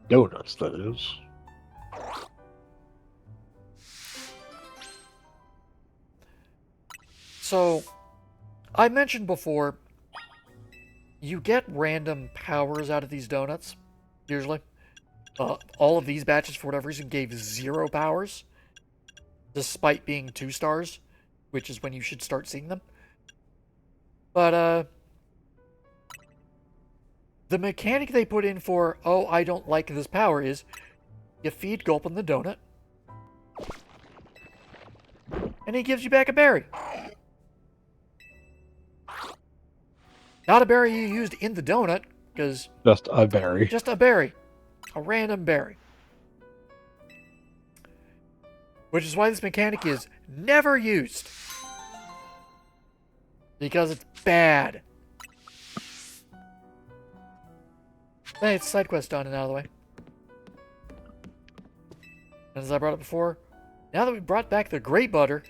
Donuts, that is. So, I mentioned before, you get random powers out of these donuts, usually. All of these batches, for whatever reason, gave 0 powers, despite being 2 stars, which is when you should start seeing them. But, the mechanic they put in for, oh, I don't like this power, is you feed Gulpin the donut, and he gives you back a berry. Not a berry you used in the donut, because... Just a berry. Just a berry. A random berry. Which is why this mechanic is never used. Because it's bad. Hey, it's side quest done and out of the way. And as I brought up before, now that we brought back the Great Butter,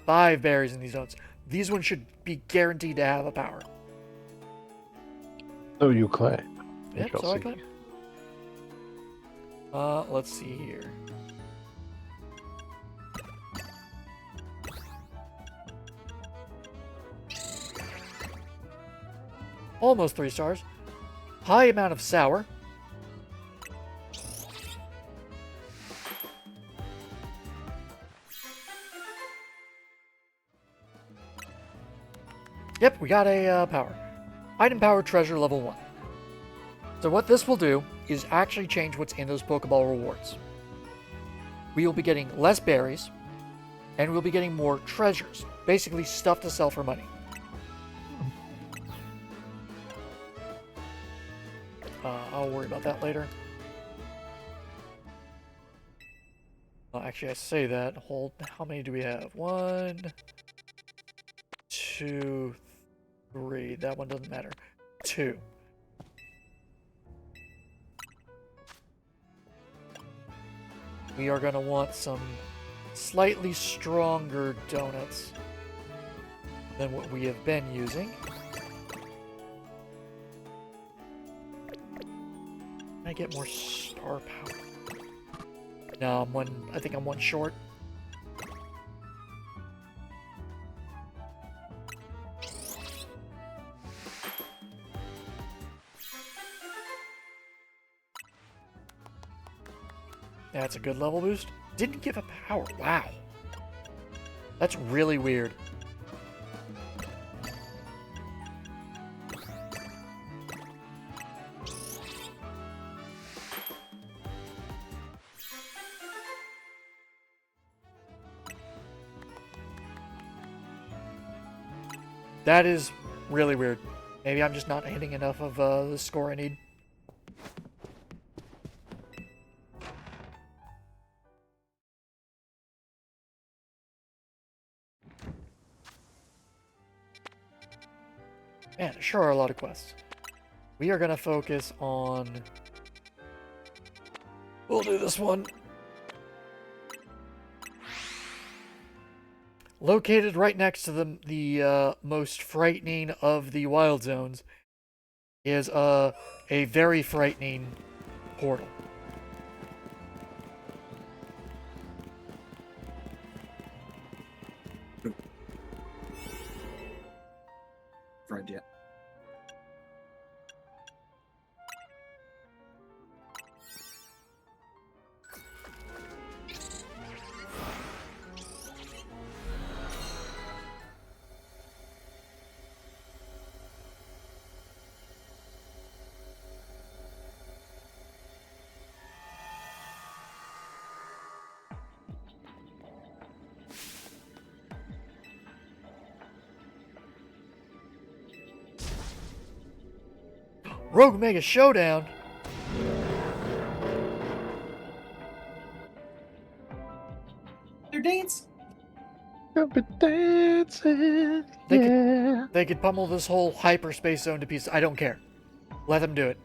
5 berries in these zones. These ones should be guaranteed to have a power. So you claim. We Yep, shall so I see. claim. Let's see here. Almost 3 stars. High amount of sour. Yep, we got a power. Item power treasure level 1. So what this will do is actually change what's in those Pokeball rewards. We will be getting less berries, and we'll be getting more treasures. Basically stuff to sell for money. I'll worry about that later. Actually, I say that. Hold. How many do we have? 1, 2, 3. That one doesn't matter. 2. We are going to want some slightly stronger donuts than what we have been using. Can I get more star power? No, I think I'm 1 short. That's a good level boost. Didn't give a power. Wow. That's really weird. That is really weird. Maybe I'm just not hitting enough of the score I need. Man, there sure are a lot of quests. We are going to focus on... We'll do this one. Located right next to the most frightening of the wild zones is a very frightening portal. Friend yet. Rogue Mega Showdown! Their dance. Gonna be dancing. They Yeah. They could pummel this whole hyperspace zone to pieces. I don't care. Let them do it.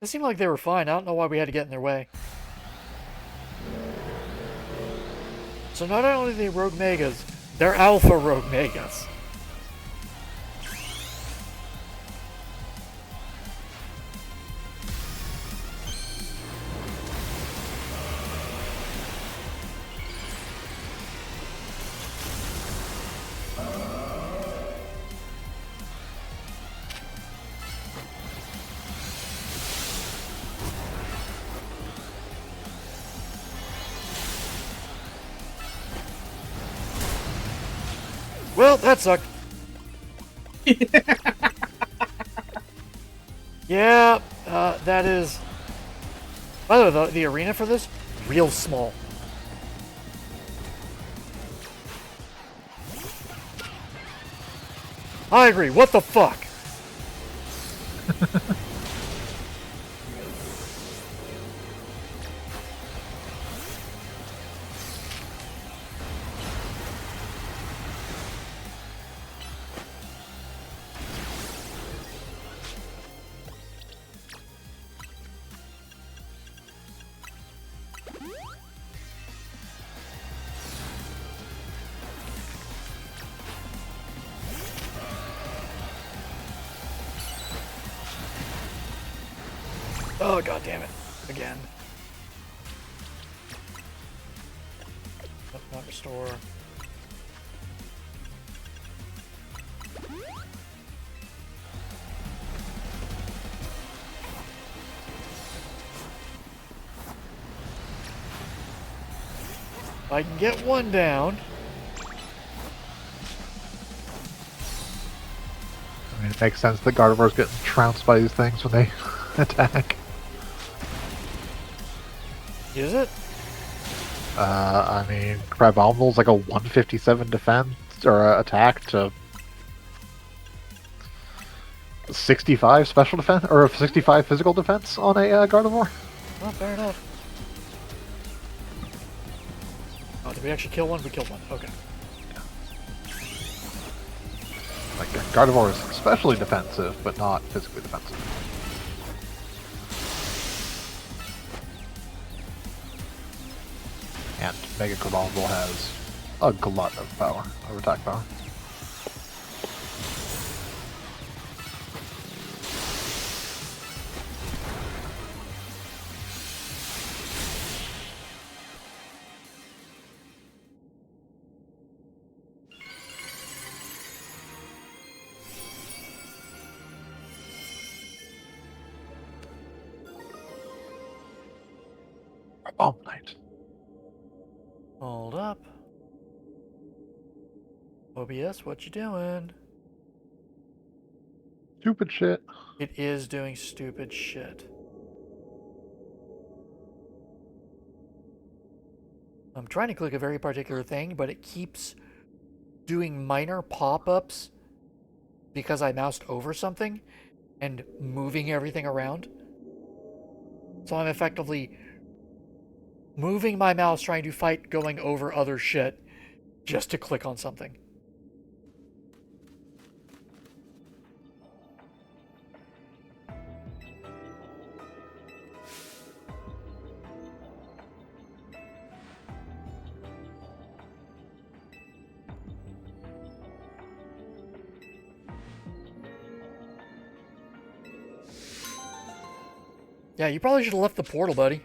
It seemed like they were fine. I don't know why we had to get in their way. So not only are they Rogue Megas, they're Alpha Rogue Megas. Well, that sucked. Yeah, that is... By the way, the arena for this, real small. I agree. What the fuck? Oh, god damn it. Again. Nope, not restore. I can get one down. I mean, it makes sense that Gardevoir's getting trounced by these things when they attack. Is it? I mean, Crabominal's like a 157 defense or attack to 65 special defense or 65 physical defense on a Gardevoir. Well, fair enough. Oh, did we actually kill one? We killed one. Okay. Like Gardevoir is especially defensive, but not physically defensive. And Mega Crabominal has a glut of power, of attack power. Abominate. Hold up. OBS, what you doing? Stupid shit. It is doing stupid shit. I'm trying to click a very particular thing, but it keeps doing minor pop-ups because I moused over something and moving everything around. So I'm effectively moving my mouse trying to fight going over other shit just to click on something. Yeah, you probably should have left the portal, buddy.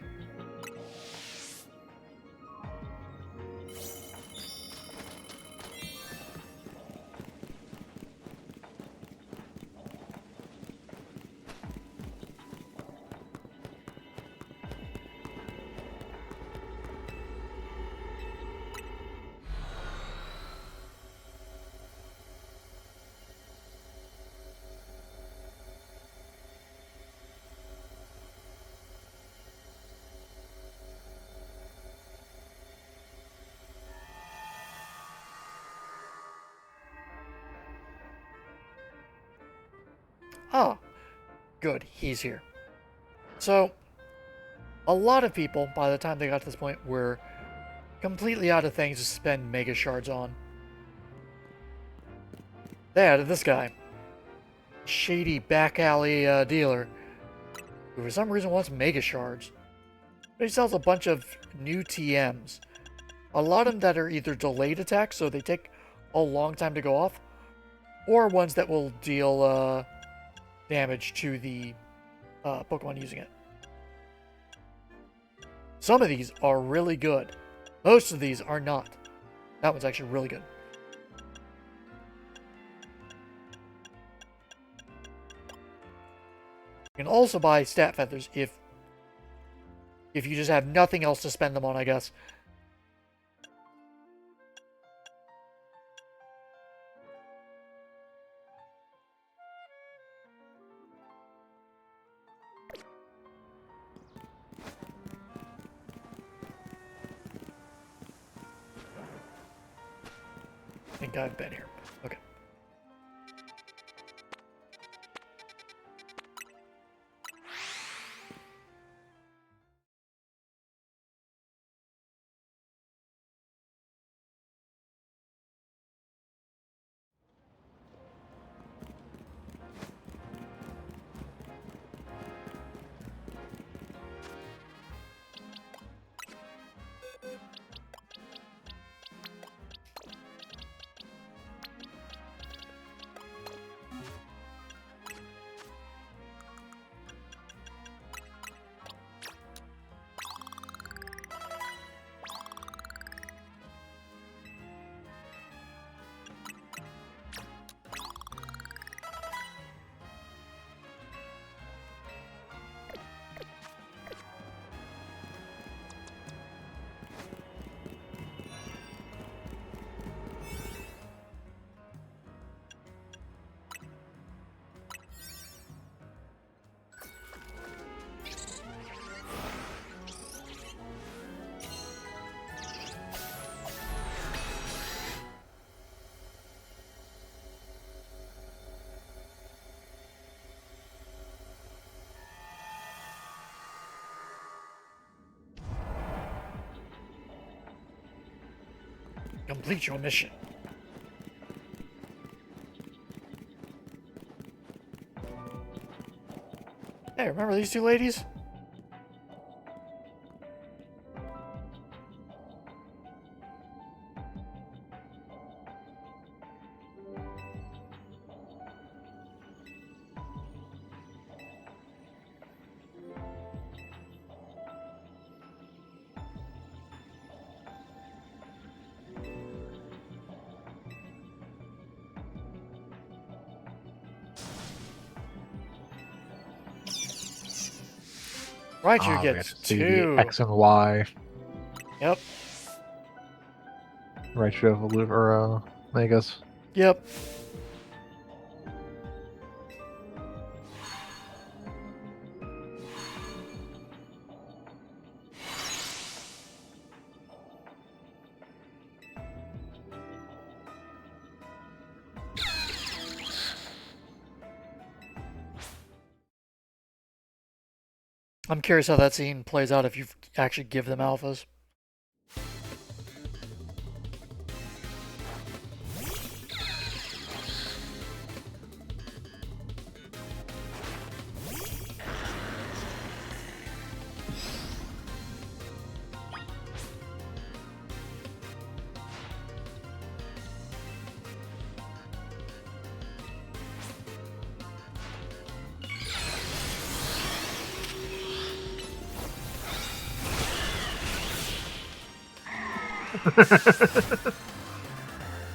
Oh, good, he's here. So, a lot of people, by the time they got to this point, were completely out of things to spend Mega Shards on. They added this guy. Shady back alley dealer, who for some reason wants Mega Shards. But he sells a bunch of new TMs. A lot of them that are either delayed attacks, so they take a long time to go off, or ones that will deal damage to the Pokemon using it. Some of these are really good. Most of these are not. That one's actually really good. You can also buy stat feathers if you just have nothing else to spend them on, I guess. think I've been here. Okay. Complete your mission. Hey, remember these two ladies? Right, you We have get to see two. the X and Y. Yep. Raichu or Megas. Yep. I'm curious how that scene plays out if you actually give them alphas.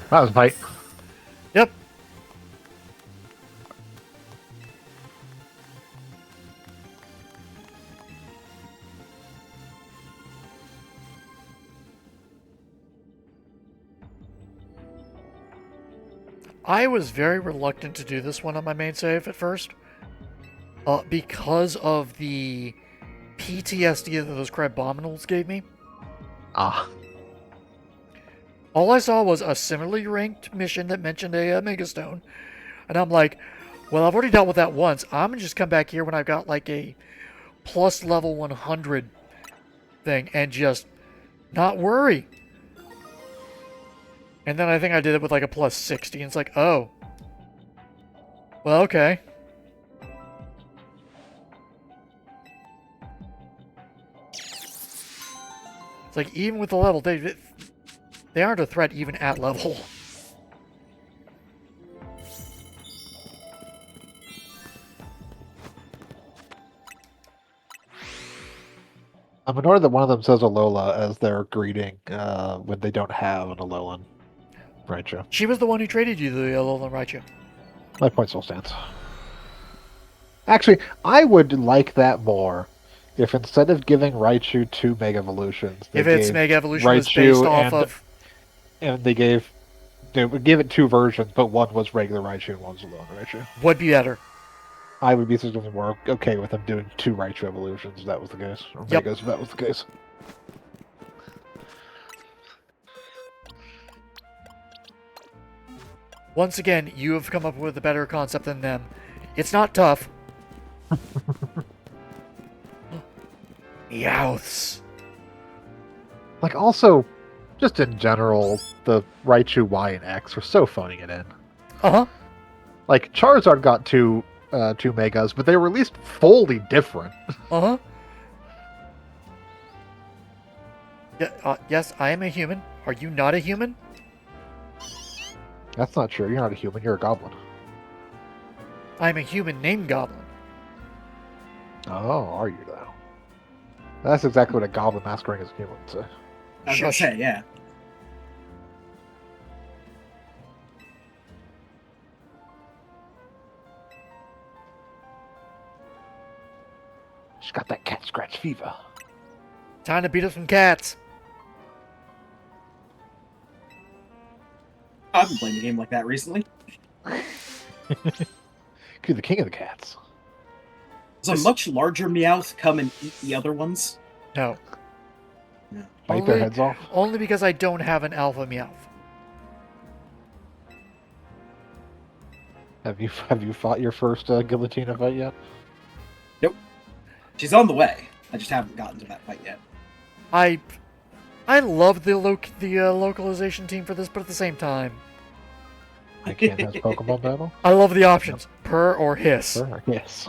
That was a fight. Yep. I was very reluctant to do this one on my main save at first, because of the PTSD that those Crybominals gave me. Ah. All I saw was a similarly ranked mission that mentioned a Megastone, and I'm like, well, I've already dealt with that once. I'm gonna just come back here when I've got like a plus level 100 thing and just not worry. And then I think I did it with like a plus 60, and it's like, oh. Well, okay. It's like, even with the level, they aren't a threat even at level. I'm annoyed that one of them says Alola as their greeting when they don't have an Alolan Raichu. She was the one who traded you the Alolan Raichu. My point still stands. Actually, I would like that more if instead of giving Raichu 2 Mega Evolutions, they If its gave Mega Evolution was Raichu based off and- of... and they would give it 2 versions, but one was regular Raichu and one was Alolan Raichu. Would be better. I would be significantly more okay with them doing 2 Raichu evolutions if that was the case. Or Yep. Megas if that was the case. Once again, you have come up with a better concept than them. It's not tough. Meowths. Like, also, just in general, the Raichu Y and X were so phoning it in. Uh-huh. Like, Charizard got two megas, but they were at least fully different. Uh-huh. Yeah, yes, I am a human. Are you not a human? That's not true. You're not a human. You're a goblin. I'm a human named Goblin. Oh, are you though? That's exactly what a goblin masquerading as a human would say. I was gonna Shush. say, yeah. She's got that cat scratch fever. Time to beat up some cats. I haven't played a game like that recently. You're the king of the cats. Does a much larger Meowth come and eat the other ones? No. Bite their Only- heads off. Only because I don't have an alpha Meowth. Have you fought your first Gillitina fight yet? She's on the way. I just haven't gotten to that fight yet. I love the localization team for this, but at the same time, I can't have Pokemon battle. I love the options. Purr or hiss. Sure. Yes.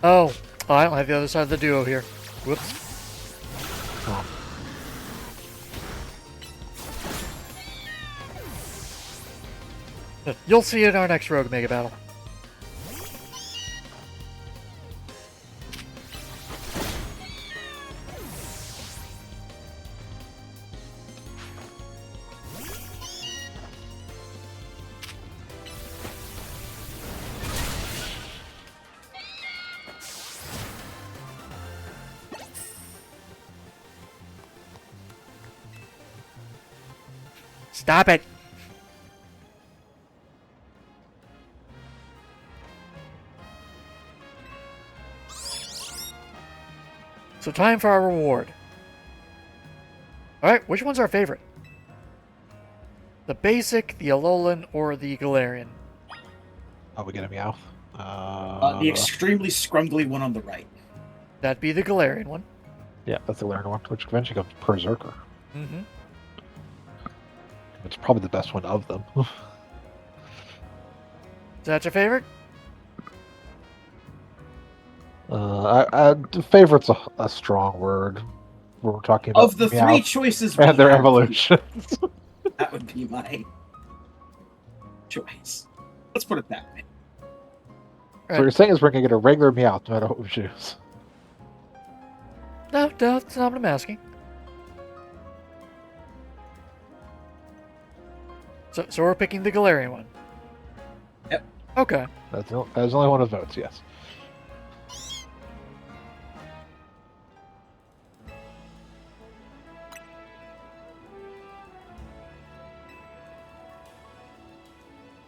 Oh, I don't have the other side of the duo here. Whoops. Oh. You'll see it in our next Rogue Mega Battle. Stop it! So time for our reward. Alright, which one's our favorite? The basic, the Alolan, or the Galarian? Oh, we get a Meowth. The extremely scrungly one on the right. That'd be the Galarian one. Yeah, that's the learner one, which eventually becomes Berserker. Mm-hmm. It's probably the best one of them. Is that your favorite? Favorite's a strong word. We're talking about Of the three Meowth choices, and their we have, evolution. that would be my choice. Let's put it that way. So what you're saying is we're gonna get a regular Meowth no matter what we choose. No, that's not what I'm asking. So we're picking the Galarian one? Yep. Okay. That's only one of votes, yes.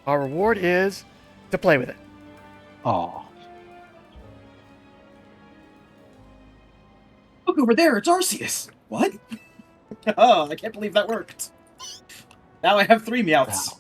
Our reward is to play with it. Oh, Look over there, it's Arceus. What? Oh, I can't believe that worked. Now I have 3 Meowths. Wow.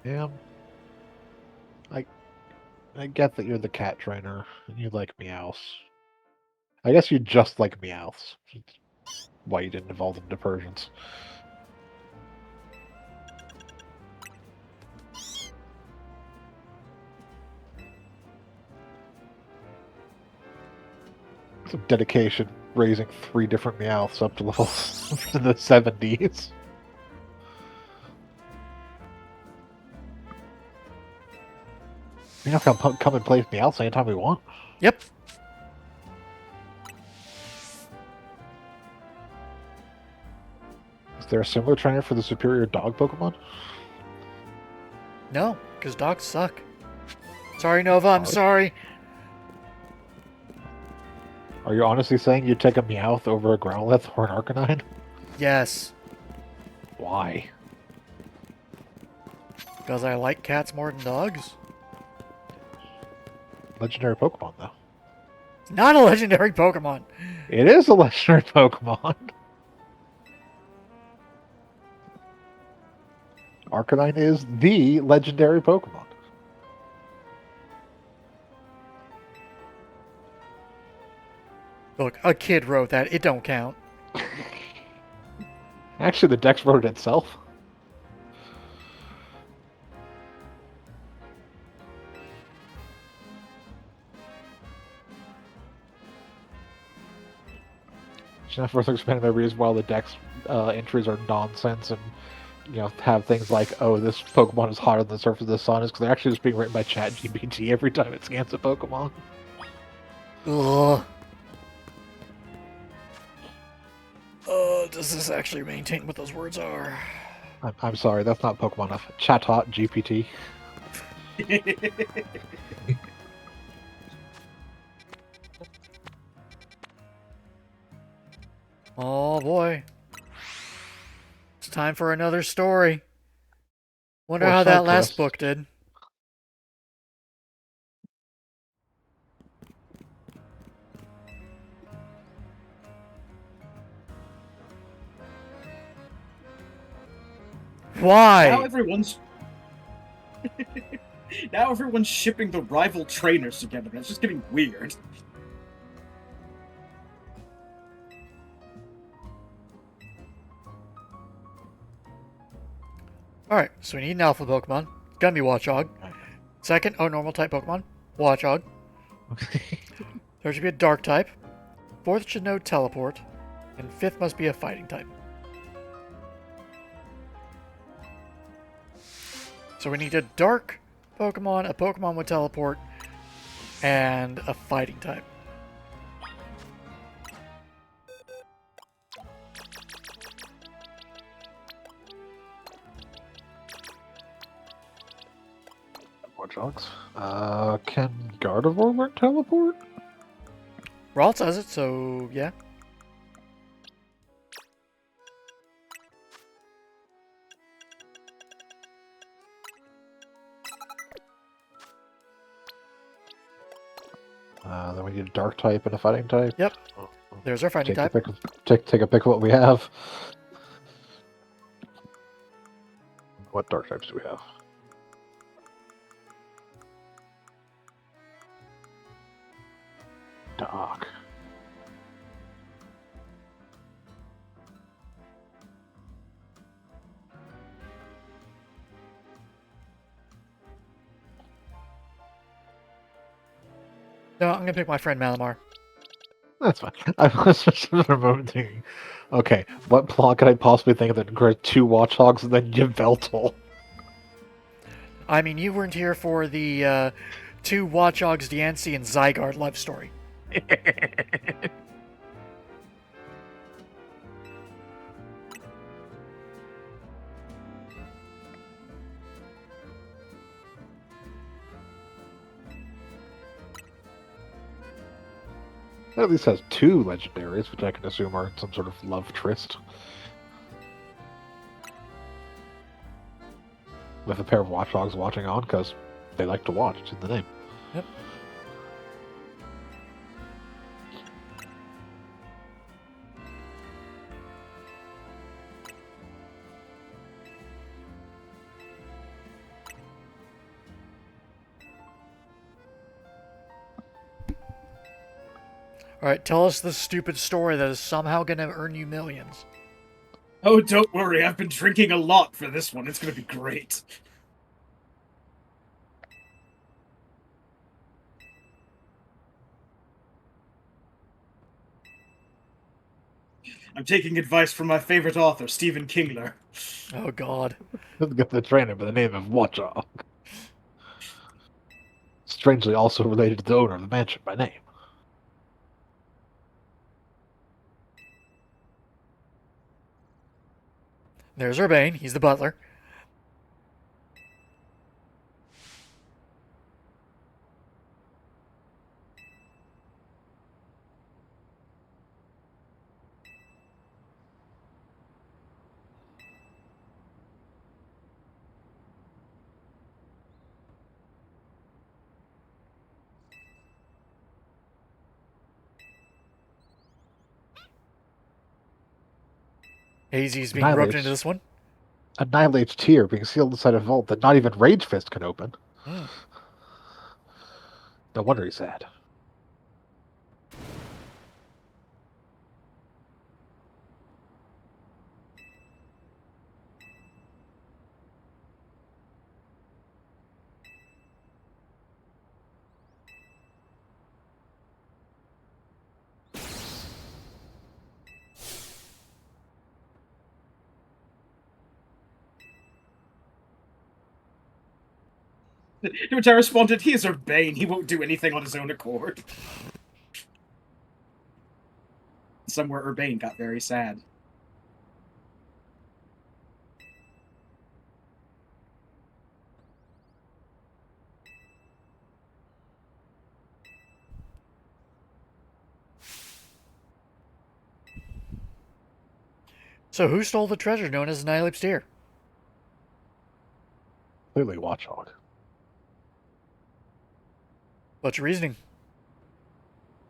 Yeah. I get that you're the cat trainer and you like Meowths. I guess you just like Meowths. Why you didn't evolve into Persians. Some dedication, raising 3 different Meowths up to levels to the 70s. Meowth can come and play with Meowths anytime we want. Yep. Is there a similar trainer for the superior dog Pokemon? No, because dogs suck. Sorry, Nova, I'm sorry. Are you honestly saying you'd take a Meowth over a Growlithe or an Arcanine? Yes, Why? because I like cats more than dogs. Legendary Pokemon, though. It's not a legendary Pokemon. It is a legendary Pokemon. Arcanine is the legendary Pokemon. Look, a kid wrote that. It don't count. Actually, the Dex wrote it itself. Enough further expanded my reasons while the Dex entries are nonsense and have things like, oh, this Pokemon is hotter than the surface of the sun, is because they're actually just being written by ChatGPT every time it scans a Pokemon. Ugh. Does this actually maintain what those words are? I'm sorry, that's not Pokemon enough. Chatot GPT. Oh boy. It's time for another story. Wonder Or how that side last quest. book did. Now Why? everyone's now everyone's shipping the rival trainers together. It's just getting weird. Alright, so we need an alpha Pokemon. It's gonna be Watchog. Second, normal type Pokemon. Watchog. Third should be a dark type. Fourth should know teleport. And fifth must be a fighting type. So we need a dark Pokemon, a Pokemon with teleport, and a fighting type. Watchdogs. Can Gardevoir learn teleport? Ralt says it, so yeah. Then we need a dark type and a fighting type. Yep. There's our fighting Take a type. pick of, take a pick of what we have. What dark types do we have? Dark. No, I'm gonna pick my friend Malamar. That's fine. I was just for a moment thinking, okay, what plot could I possibly think of that includes 2 Watchdogs and then Yveltal? I mean, you weren't here for the 2 Watchdogs, Diancie, and Zygarde love story. It at least has 2 legendaries, which I can assume are some sort of love tryst. With a pair of Watchdogs watching on, because they like to watch, it's in the name. Yep. Alright, tell us the stupid story that is somehow gonna earn you millions. Oh, don't worry, I've been drinking a lot for this one. It's gonna be great. I'm taking advice from my favorite author, Stephen Kingler. Oh God. Let's get the trainer by the name of Watchog. Strangely also related to the owner of the mansion by name. There's Urbane. He's the butler. Hazy's being roped into this one. Annihilates Tier being sealed inside a vault that not even Rage Fist can open. Hmm. No wonder he's sad. To which I responded, he is Urbane, he won't do anything on his own accord. Somewhere Urbane got very sad. So who stole the treasure known as Annihilate Steer? Clearly Watchog. What's your reasoning?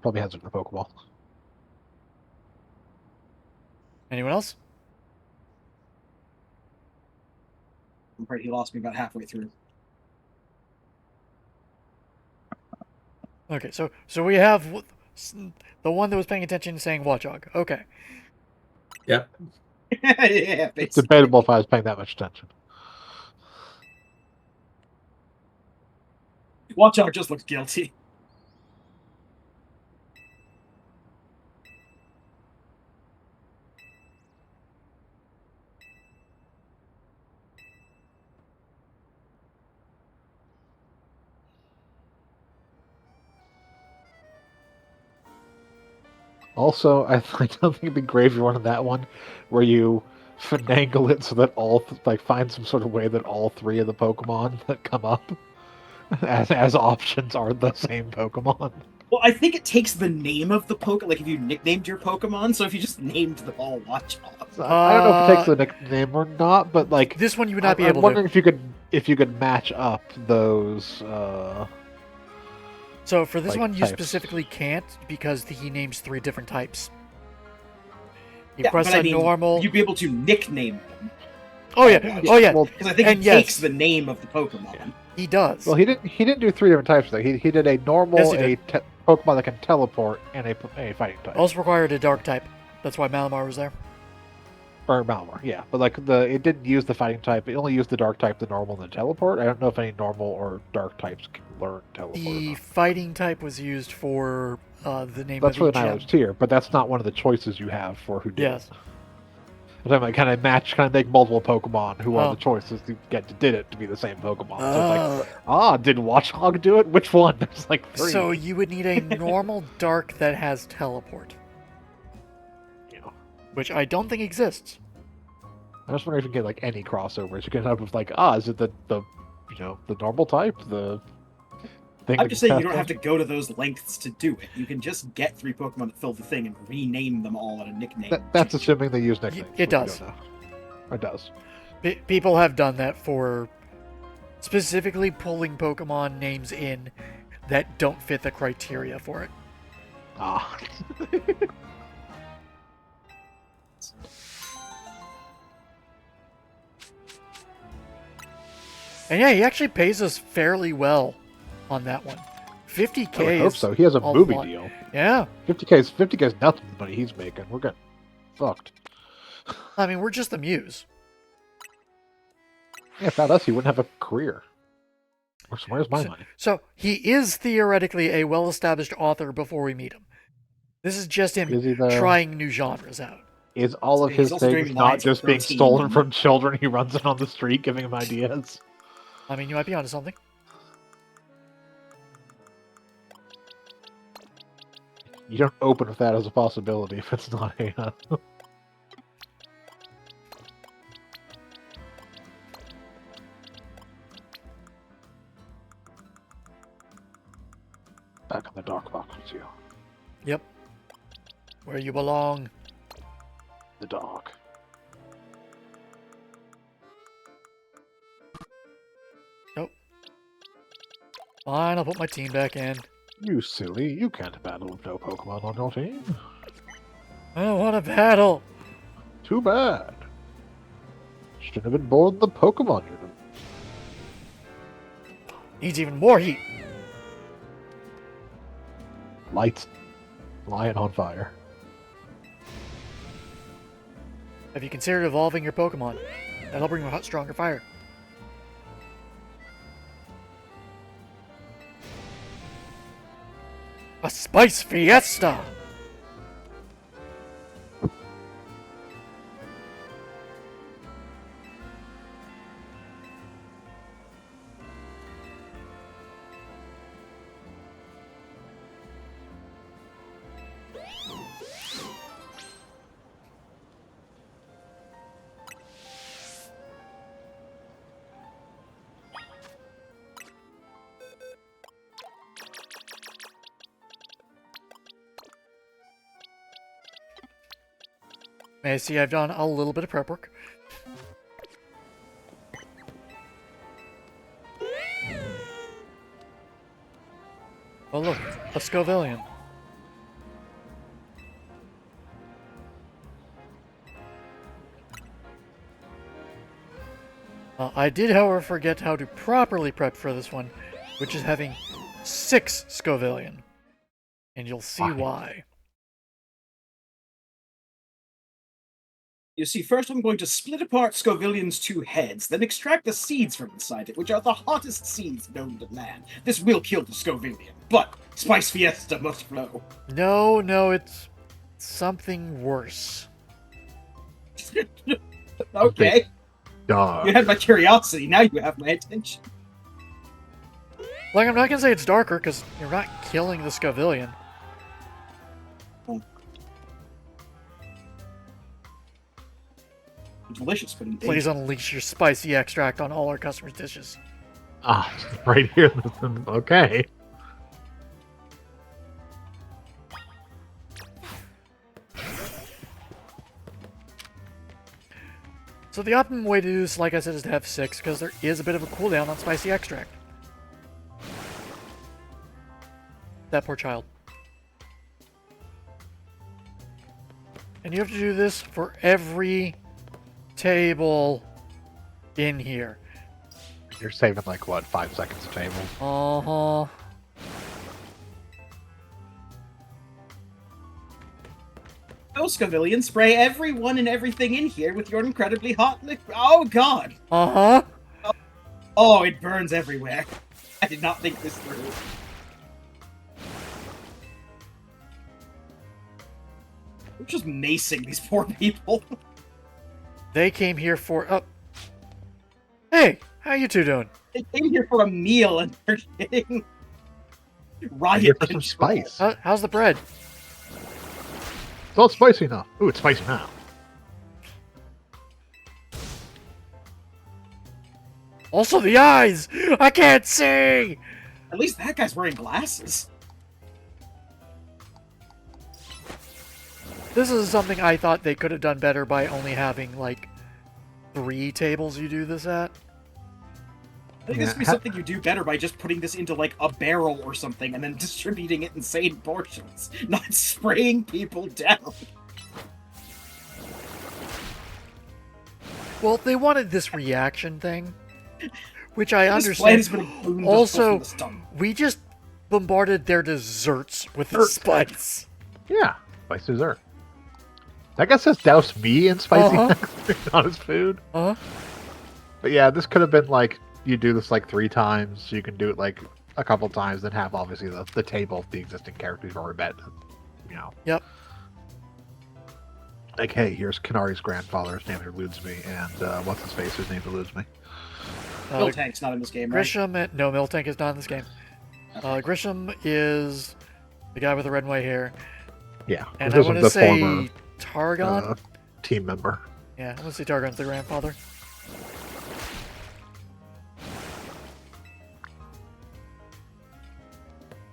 Probably has it in the Pokeball. Anyone else? I'm afraid he lost me about halfway through. Okay, so we have the one that was paying attention saying Watchog. Okay. Yep. Yeah, It's basically. debatable if I was paying that much attention. Watchog just looks guilty. Also, I don't think it'd be great if you wanted that one, where you finagle it so that find some sort of way that all three of the Pokemon that come up as options are the same Pokemon. Well, I think it takes the name of the like if you nicknamed your Pokemon, so if you just named them all Watchog. I don't know if it takes the nickname or not, but like This one you would not be I'm able wondering to. if you could match up those. So for this like, one, you types. specifically can't because he names 3 different types. You Yeah, press but I a mean, normal. you'd be able to nickname them. Oh yeah, oh yeah. Well, Because I think And he yes. takes the name of the Pokemon. Yeah. He does. well, he didn't do 3 different types though. He did a normal, Yes, he did. Pokemon that can teleport, and a fighting type. Also required a dark type. That's why Malamar was there. Or Malamar, yeah. But like it didn't use the fighting type. It only used the dark type, the normal, and the teleport. I don't know if any normal or dark types can learn teleport. or The not. fighting type was used for the name That's of for the the gem. Nihilate's Tier, but that's not one of the choices you have for who did Yes. it. I'm talking about kind of make multiple Pokemon who Oh. are the choices to get to did it to be the same Pokemon. So it's like, did Watchog do it? Which one? There's like 3. So you would need a normal dark that has teleport, You know. which I don't think exists. I just wonder if you can get like any crossovers. You can end up with like, is it the normal type? The thing I'm that just can saying you test don't have it? to go to those lengths to do it. You can just get 3 Pokemon that fill the thing and rename them all at a nickname. That's assuming they use nicknames. It which we does. don't know. It does. People have done that for specifically pulling Pokemon names in that don't fit the criteria for it. Ah. And yeah, he actually pays us fairly well on that one. 50k I would hope is so. He has a a movie lot. deal. Yeah. 50k is nothing the money he's making. We're getting fucked. I mean, we're just the Muse. Yeah, without us, he wouldn't have a career. Where's my money? So he is theoretically a well-established author before we meet him. This is just him Is he the? trying new genres out. Is all of He's his also things doing not lines of just being protein. stolen from children he runs in on the street, giving them ideas? I mean, you might be onto something. You don't open with that as a possibility if it's not a. Back on the dark box with you. Yep. Where you belong. The dark. Fine, I'll put my team back in. You silly, you can't battle with no Pokemon on your team. I don't want to battle. Too bad. Shouldn't have been born the Pokemon unit. Needs even more heat. Lights. Lion on fire. Have you considered evolving your Pokemon? That'll bring a stronger fire. A Spice Fiesta! May I see I've done a little bit of prep work. Oh look, a Scovillian. I did, however, forget how to properly prep for this one, which is having 6 Scovillian. And you'll see why. You see, first I'm going to split apart Scovillian's 2 heads, then extract the seeds from inside it, which are the hottest seeds known to man. This will kill the Scovillian, but Spice Fiesta must flow. No, no, it's something worse. Okay, Dog. you had my curiosity, now you have my attention. Like, I'm not gonna say it's darker, because you're not killing the Scovillian. Delicious, but Please unleash your spicy extract on all our customers' dishes. Ah, right here. Okay. So the optimum way to do this, like I said, is to have 6, because there is a bit of a cooldown on spicy extract. That poor child. And you have to do this for every table in here. You're saving like what, 5 seconds a table? Uh-huh. Oh, Scovillian, spray everyone and everything in here with your incredibly hot liquid. Oh, God! Uh-huh. Oh, it burns everywhere. I did not think this through. We're just macing these poor people. They came here for... Hey, how you two doing? They came here for a meal and they're getting Here riot for some control. spice. How's the bread? It's all spicy now. Ooh, it's spicy now. Also the eyes! I can't see! At least that guy's wearing glasses. This is something I thought they could have done better by only having, like, 3 tables you do this at. I think this would be something you do better by just putting this into, like, a barrel or something and then distributing it in insane portions, not spraying people down. Well, they wanted this reaction thing, which I This plan has understand. been boomed Also, from the start. we just bombarded their desserts with the spice. Yeah, spicy dessert. That guy says douse me in spicy on his food. Uh-huh. But yeah, this could have been like, you do this like 3 times, so you can do it like a couple times, then have obviously the table of the existing characters you've already met. You know. Yep. Like, hey, here's Kanari's grandfather. His name eludes me, and what's his face? His name eludes me. Miltank's not in this game, right? Grisham, no, Miltank is not in this game. Grisham is the guy with the red and white hair. Yeah, And I this want was to the say former Targon? team member. Yeah, I want to say Targon's the grandfather.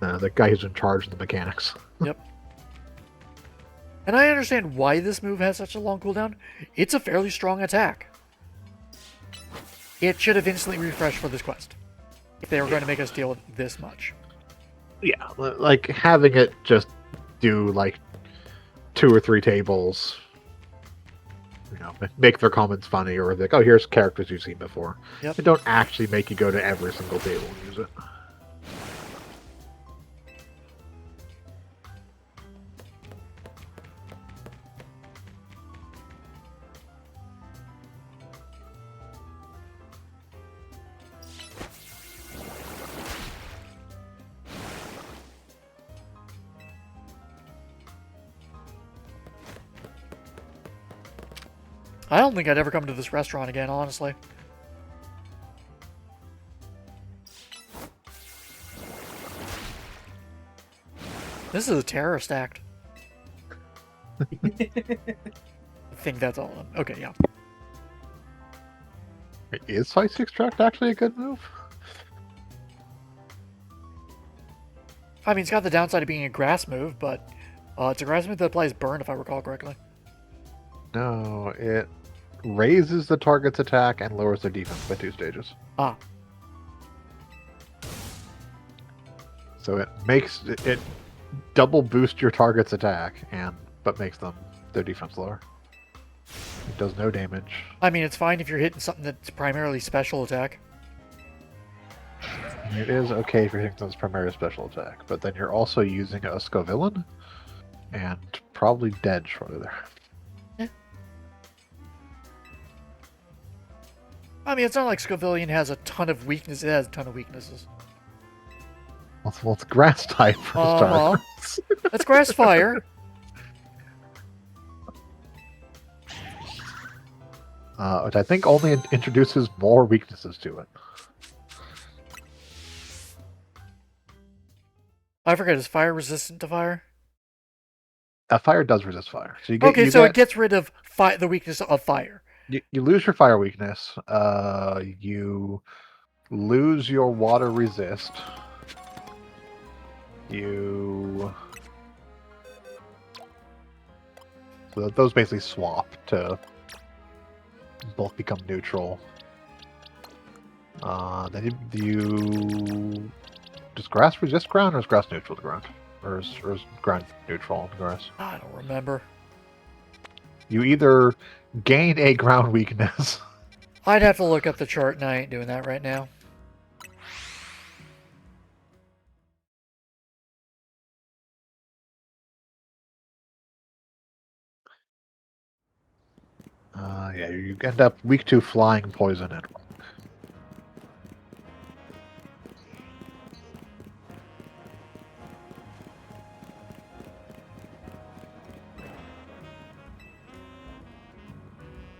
The guy who's in charge of the mechanics. Yep. And I understand why this move has such a long cooldown. It's a fairly strong attack. It should have instantly refreshed for this quest. If they were going to make us deal with this much. Yeah, like having it just do like 2 or 3 tables, you know, make their comments funny, or like, oh, here's characters you've seen before. Yep. They don't actually make you go to every single table and use it. I don't think I'd ever come to this restaurant again, honestly. This is a terrorist act. I think that's all of them. Okay, yeah. Is Ice Extract actually a good move? I mean, it's got the downside of being a grass move, but it's a grass move that applies burn, if I recall correctly. No, it raises the target's attack and lowers their defense by 2 stages. Ah. So it makes it double boost your target's attack, but makes their defense lower. It does no damage. I mean, it's fine if you're hitting something that's primarily special attack. It is okay if you're hitting those primary special attack, but then you're also using a Scovillain, and probably dead shortly there. I mean, it's not like Scovillian has a ton of weaknesses. It has a ton of weaknesses. Well, it's grass type for starters. That's grass fire. Which I think only introduces more weaknesses to it. I forget, is fire resistant to fire? Fire does resist fire. So you It gets rid of the weakness of fire. You lose your fire weakness. You lose your water resist. So those basically swap to both become neutral. Then you does grass resist ground, or is grass neutral to ground, or is ground neutral to grass? I don't remember. You either gain a ground weakness. I'd have to look up the chart, and I ain't doing that right now. Yeah, you end up weak to flying, poison, and rock.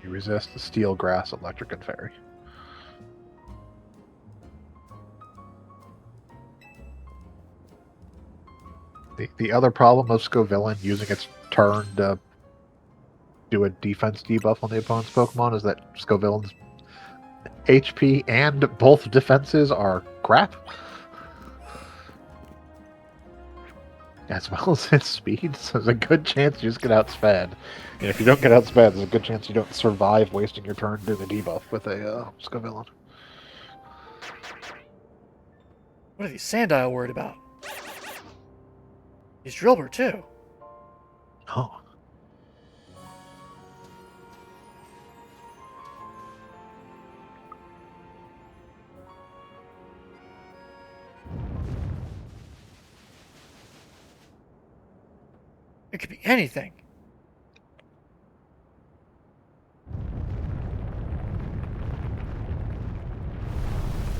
You resist the steel, grass, electric, and fairy. The other problem of Scovillain using its turn to do a defense debuff on the opponent's Pokemon is that Scovillain's HP and both defenses are crap. As well as its speed, so there's a good chance you just get outsped. And if you don't get outsped, there's a good chance you don't survive wasting your turn doing a debuff with a Scovillain. What are these Sandile worried about? He's Drillbur, too. Oh. It could be anything.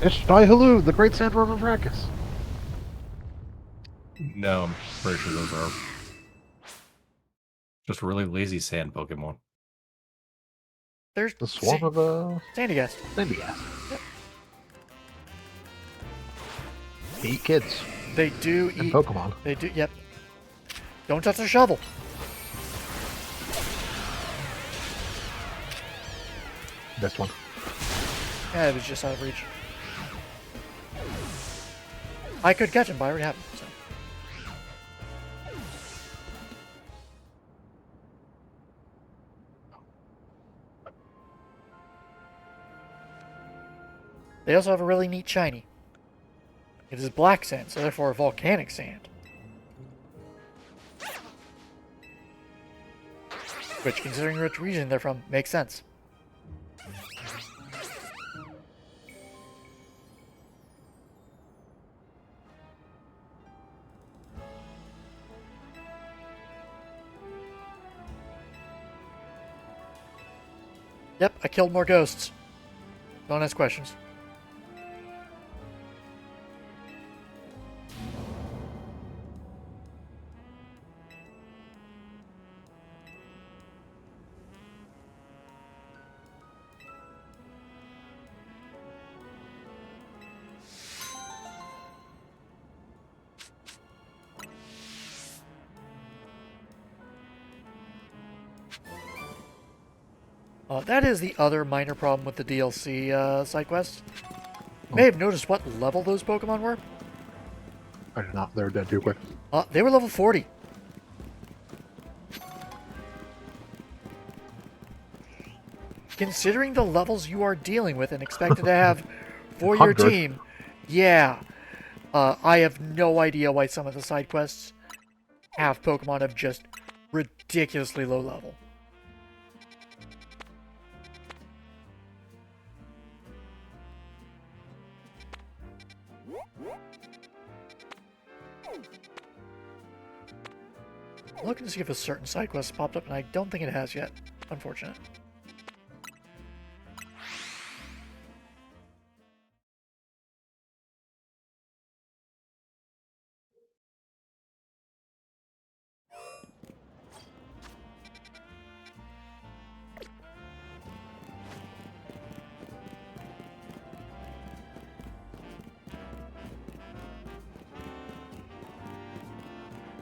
It's Nihilou, the Great Sandworm of Arrakis. No, I'm pretty sure those are Just really lazy sand Pokemon. There's The swarm of Sandygast. Sandygast. Yep. They eat kids They do and eat. Pokemon. They do. Yep. Don't touch the shovel. This one. Yeah, it was just out of reach. I could catch him, but I already have him. So. They also have a really neat shiny. It is black sand, so therefore volcanic sand. Which, considering which region they're from, makes sense. Yep, I killed more ghosts. Don't ask questions. That is the other minor problem with the DLC side quests. You may have noticed what level those Pokemon were. I did not. They're dead too quick. They were level 40. Considering the levels you are dealing with and expected to have for your 100. team, yeah. I have no idea why some of the side quests have Pokemon of just ridiculously low level. I'm looking to see if a certain side quest popped up, and I don't think it has yet. Unfortunate.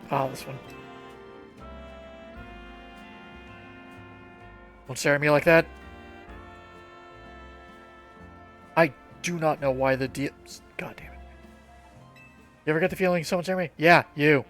Ah, this one. Don't stare at me like that. I do not know why the God damn it. You ever get the feeling someone's staring at me? Yeah, you.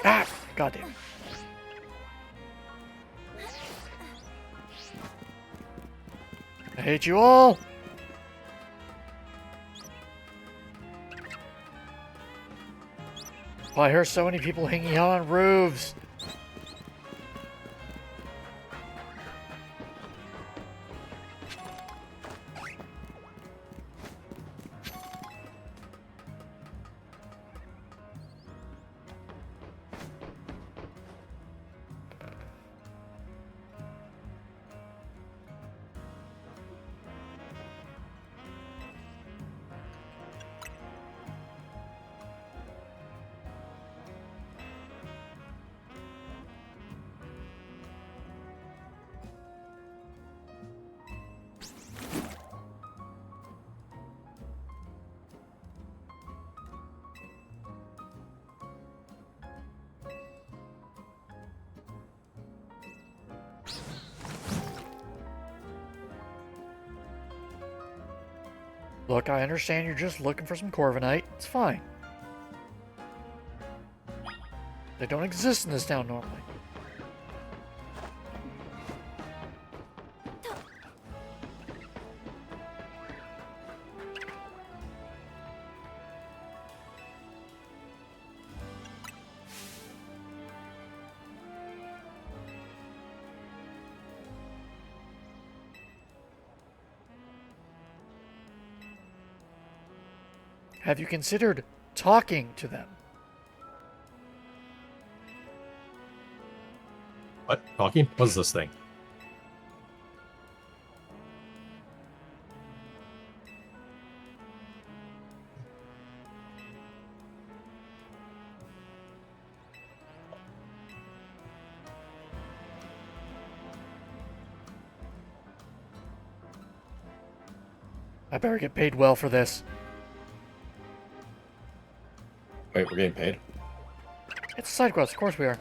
Ah! God damn it. I hate you all! Oh, I hear so many people hanging out on roofs. Look, I understand you're just looking for some Corviknight. It's fine. They don't exist in this town normally. have you considered talking to them? What? Talking? What is this thing? I better get paid well for this. Wait, we're getting paid? It's a side quest, of course we are.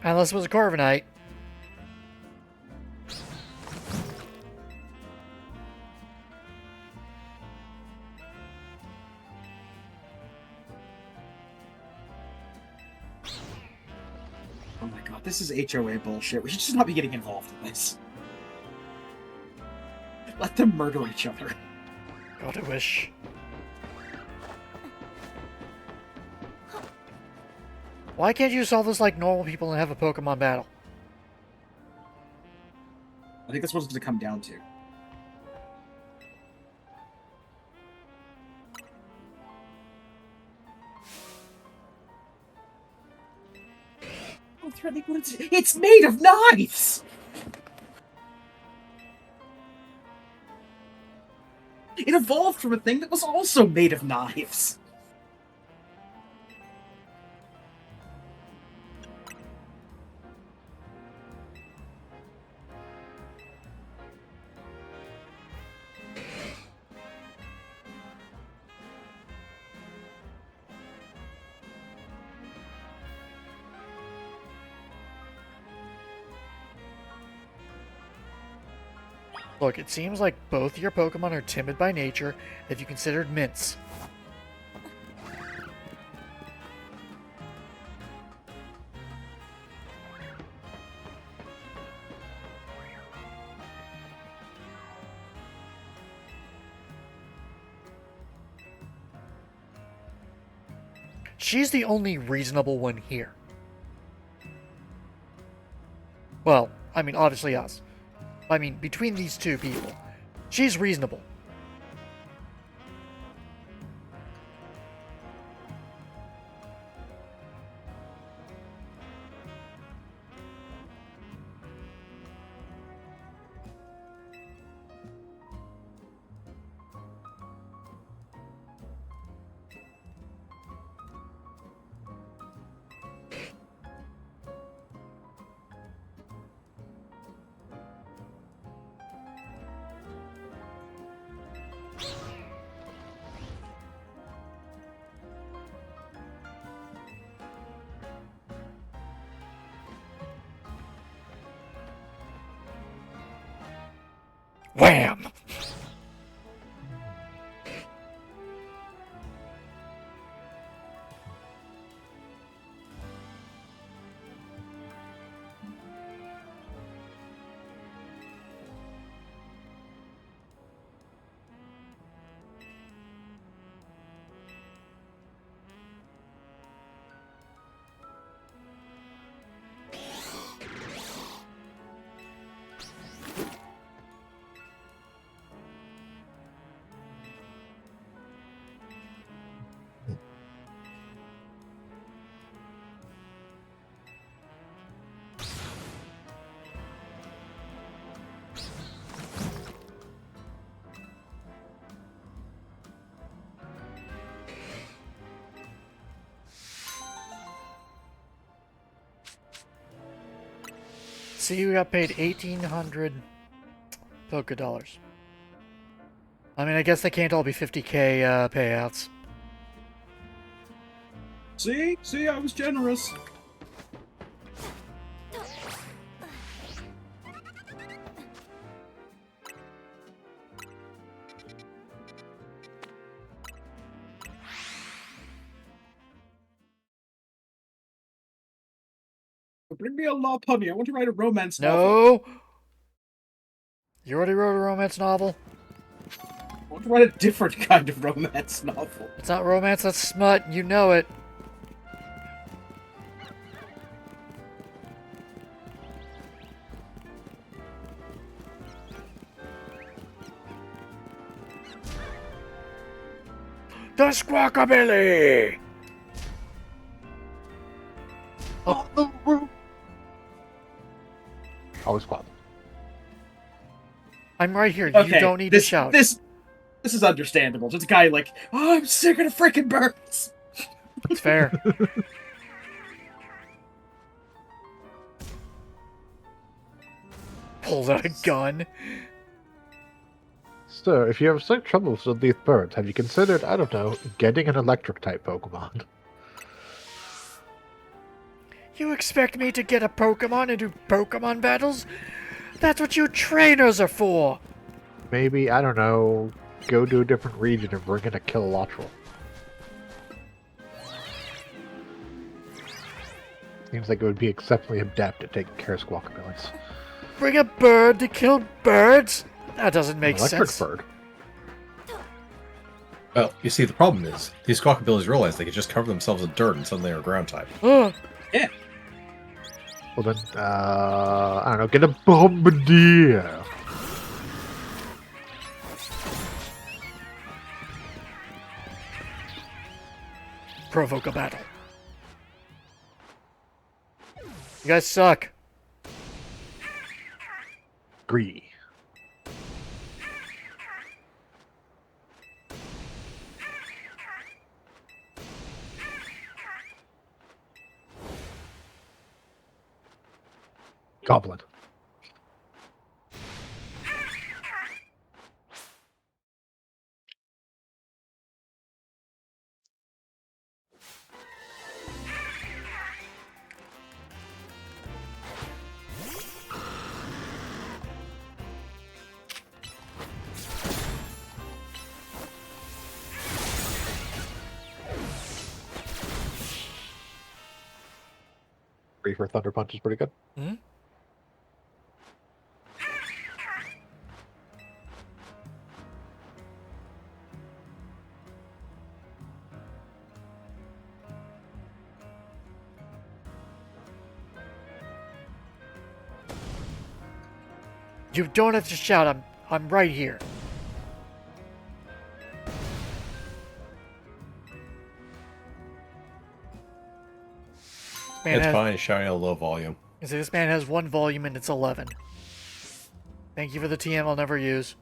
Unless it was a Corviknight. Oh my god, this is HOA bullshit. We should just not be getting involved in this. Let them murder each other. God, I wish. Why can't you solve this like normal people and have a Pokemon battle? I think that's what it's going to come down to. Oh, threatening, but it's made of knives! It evolved from a thing that was also made of knives. Look, it seems like both your Pokemon are timid by nature if you considered mints. She's the only reasonable one here. Well, I mean, obviously us. I mean, between these two people, she's reasonable. Wham! See, you got paid 1,800 Poké Dollars. I mean, I guess they can't all be 50K payouts. See, I was generous. Bring me a Lopunny. I want to write a romance novel. No! You already wrote a romance novel? I want to write a different kind of romance novel. It's not romance, that's smut. You know it. The Squawkabilly! On the roof. Always fun. I'm right here. Okay, You don't need this, to shout. This is understandable. Just a guy like, oh, I'm sick of the freaking birds. It's fair. Pulls out a gun. Sir, if you have such troubles with these birds, have you considered, I don't know, getting an electric type Pokemon? You expect me to get a Pokemon and do Pokemon battles? That's what you trainers are for! Maybe, I don't know, go to a different region and bring in a Kilowattrel. Seems like it would be exceptionally adept at taking care of Squawkabillies. Bring a bird to kill birds? That doesn't make Electric sense. bird. Well, you see, the problem is, these Squawkabillies realize they could just cover themselves in dirt and suddenly are ground type. Ugh. Well then, I don't know, get a Bombardier! Provoke a battle. You guys suck. Agree. Goblin. Reaper Thunder Punch is pretty good. Hmm? You don't have to shout. I'm right here. Man It's has, fine, shouting at a low volume. this man has one volume and it's 11. Thank you for the TM I'll never use.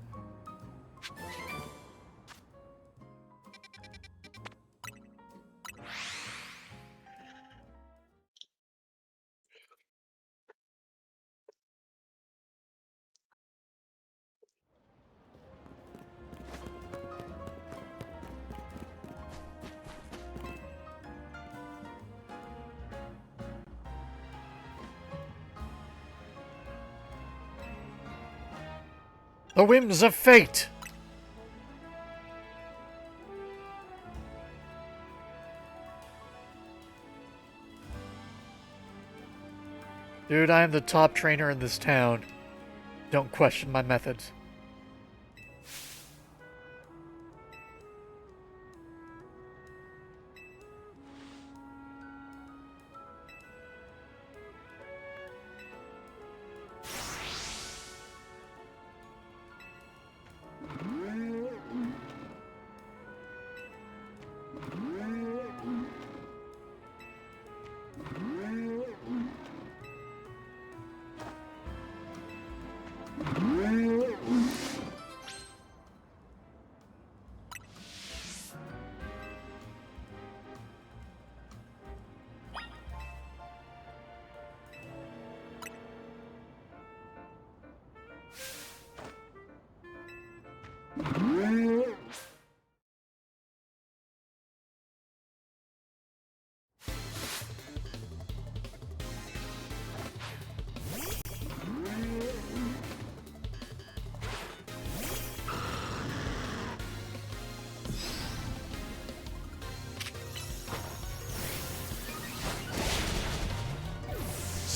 The whims of fate! Dude, I am the top trainer in this town. Don't question my methods.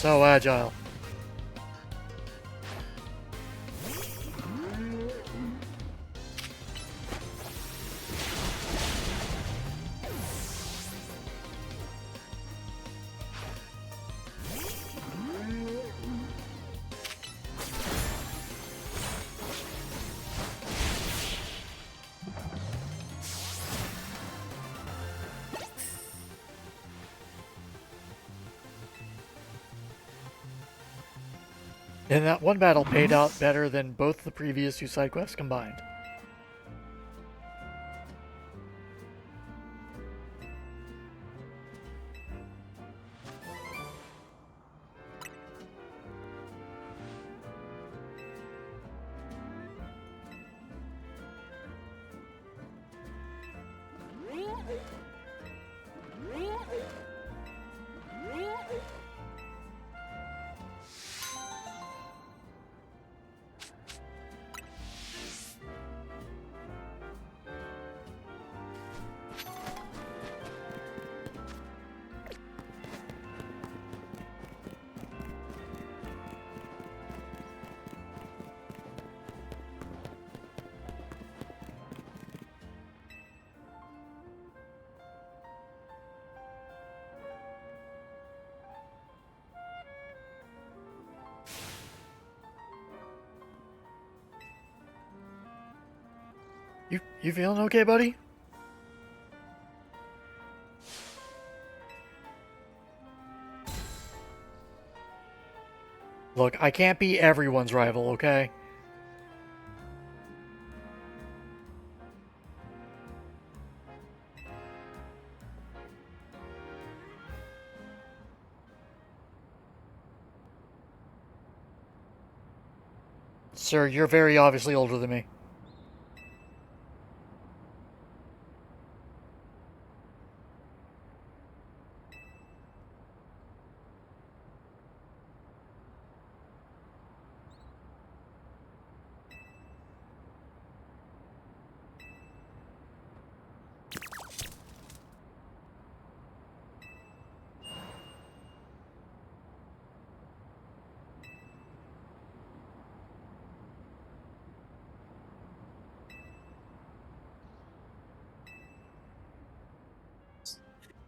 So agile. And that one battle paid out better than both the previous two side quests combined. You feeling okay, buddy? Look, I can't be everyone's rival, okay? Sir, you're very obviously older than me.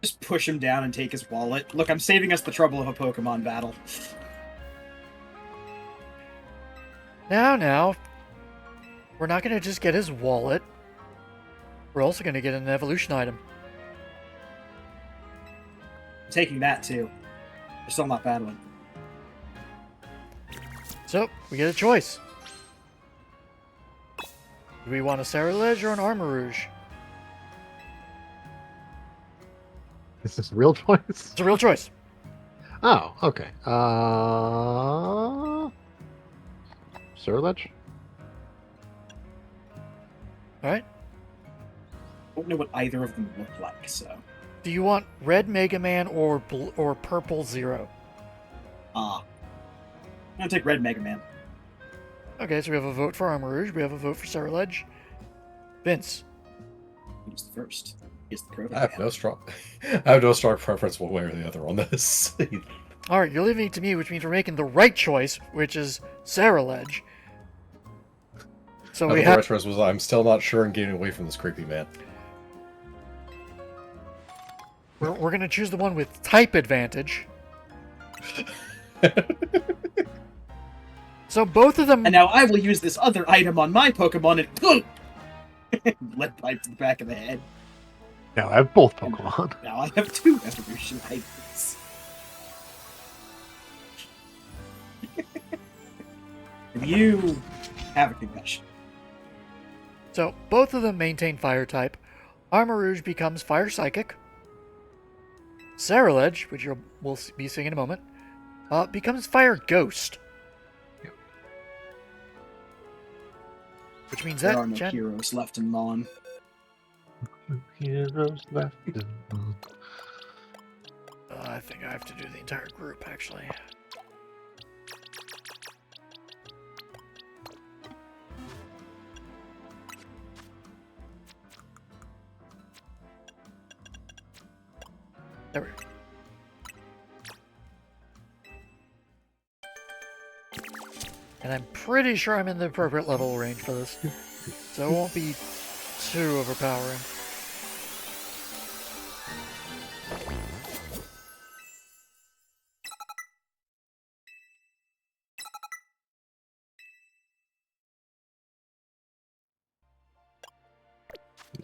Just push him down and take his wallet. Look, I'm saving us the trouble of a Pokemon battle. Now, we're not going to just get his wallet. We're also going to get an evolution item. I'm taking that too. We're still not battling. So, we get a choice. Do we want a Ceruledge or an Armarouge? Is this a real choice? It's a real choice. Oh, okay. Ceruledge? Alright. Don't know what either of them look like, so. Do you want Red Mega Man or Purple Zero? I'm gonna take Red Mega Man. Okay, so we have a vote for Armarouge. We have a vote for Ceruledge. Vince. Who's the first? He's the Crow. I have no strong preference one way or the other on this. Alright, you're leaving it to me, which means we're making the right choice, which is Ceruledge. So we the have... right choice was I'm still not sure and getting away from this creepy man. We're going to choose the one with type advantage. So both of them... And now I will use this other item on my Pokemon and boom! Lead pipe to the back of the head. Now I have both Pokemon. Now I have 2 evolution items. You have a concussion. So both of them maintain fire type. Armarouge becomes fire psychic. Ceruledge, which we'll be seeing in a moment, becomes fire ghost. Yep. Which means There that are no heroes left in Mon. Heroes left. I think I have to do the entire group, actually. There we go. And I'm pretty sure I'm in the appropriate level range for this. So it won't be too overpowering.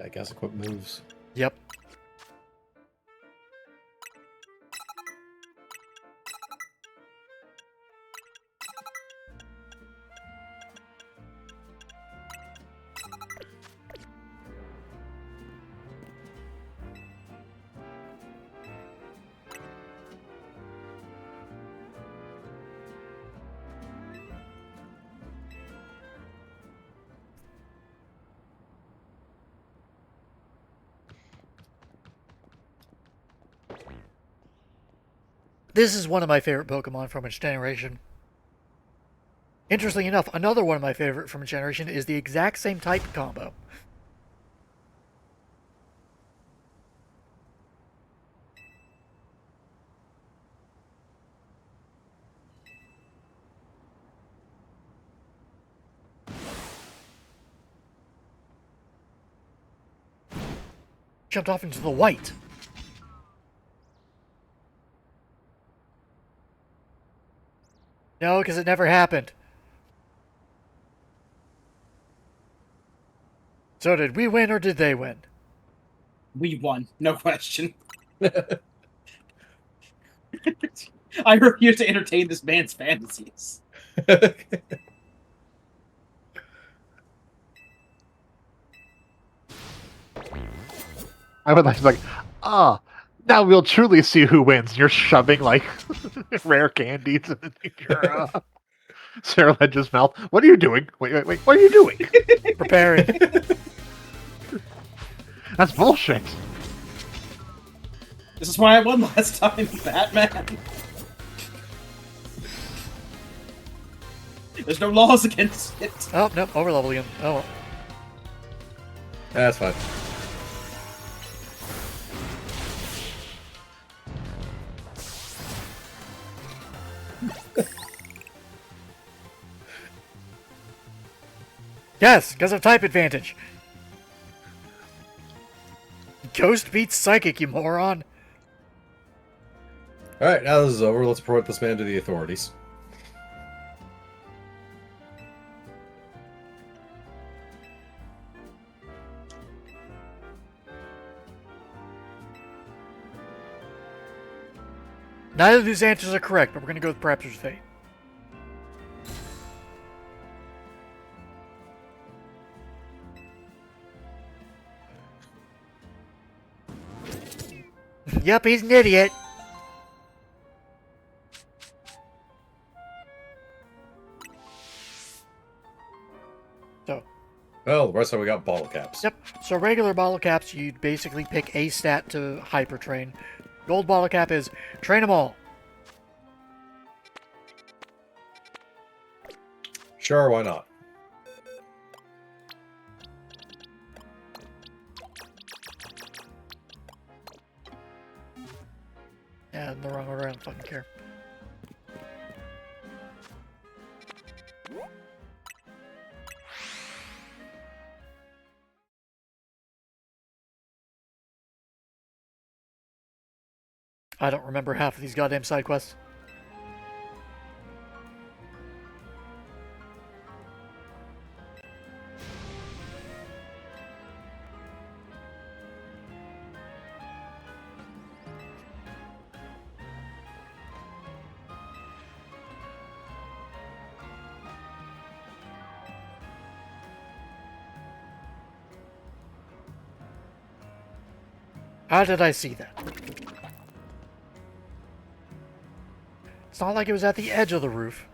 I guess equip moves. Yep. This is one of my favorite Pokemon from its generation. Interestingly enough, another one of my favorite from its generation is the exact same type combo. Jumped off into the white. No, because it never happened. So did we win or did they win? We won, no question. I refuse to entertain this man's fantasies. I would like, now we'll truly see who wins. You're shoving like rare candies into your Sarah Ledger's mouth. What are you doing? Wait, what are you doing? Preparing. That's bullshit. This is why I won last time, Batman. There's no laws against it. Oh, nope, overlevel again. Oh, well. That's fine. Yes, because of type advantage. Ghost beats Psychic, you moron. Alright, now this is over. Let's report this man to the authorities. Neither of these answers are correct, but we're going to go with Raptor's Fate. Yep, he's an idiot. So, Well, the rest of it we got bottle caps. yep. So regular bottle caps, you'd basically pick a stat to hyper train. Gold bottle cap is train them all. Sure, why not? Yeah, in the wrong order, I don't fucking care. I don't remember half of these goddamn side quests. How did I see that? It's not like it was at the edge of the roof.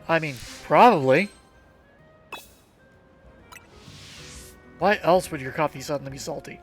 I mean, probably. Why else would your coffee suddenly be salty?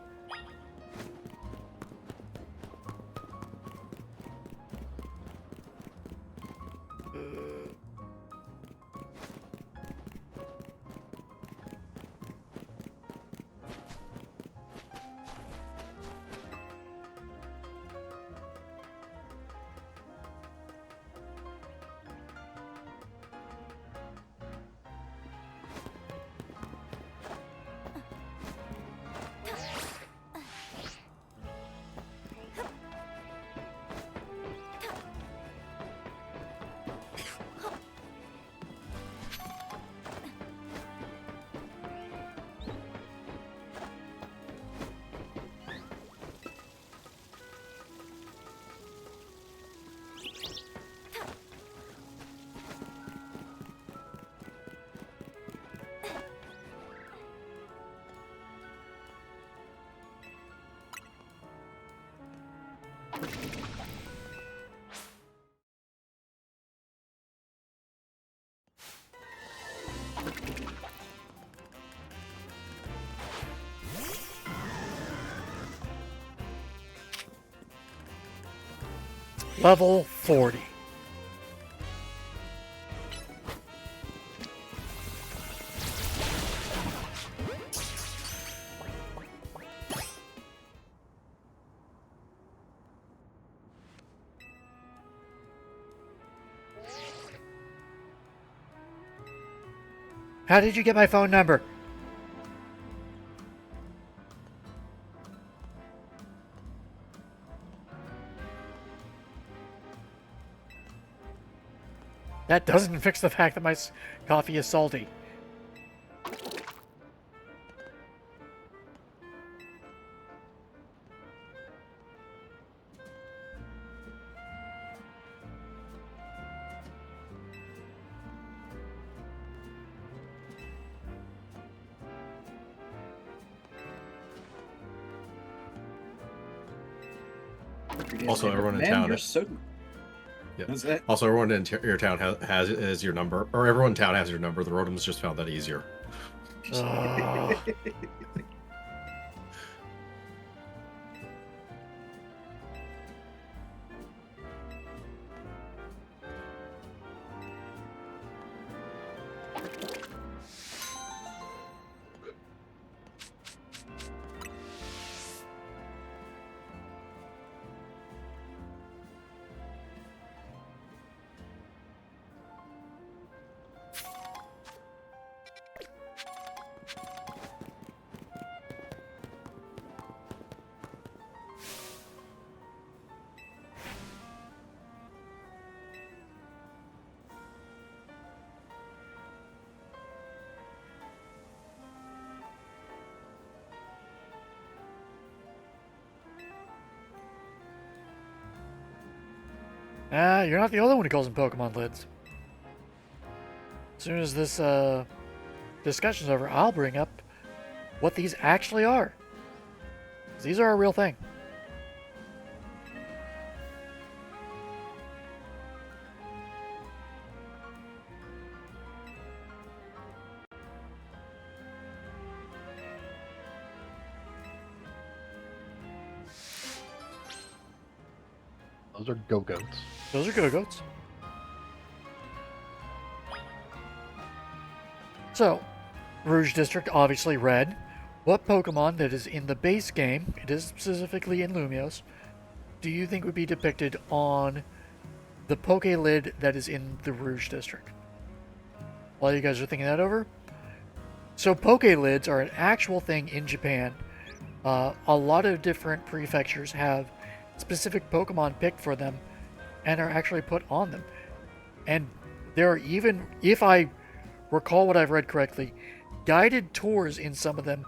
Level 40. How did you get my phone number? That doesn't fix the fact that my coffee is salty. Also, everyone in Man, town you're is- so... Yeah. Is that- Also, everyone in your town has your number, or everyone in town has your number. The Rotoms just found that easier. Ugh. You're not the only one who calls them Pokemon lids. As soon as this discussion's over, I'll bring up what these actually are. 'Cause these are a real thing. Those are Go-Goats. Those are Go-Goats. So, Rouge District, obviously red. What Pokemon that is in the base game, it is specifically in Lumiose, do you think would be depicted on the Poke Lid that is in the Rouge District? While you guys are thinking that over. So Poke Lids are an actual thing in Japan. A lot of different prefectures have specific Pokemon picked for them and are actually put on them. And there are even, if I recall what I've read correctly, guided tours in some of them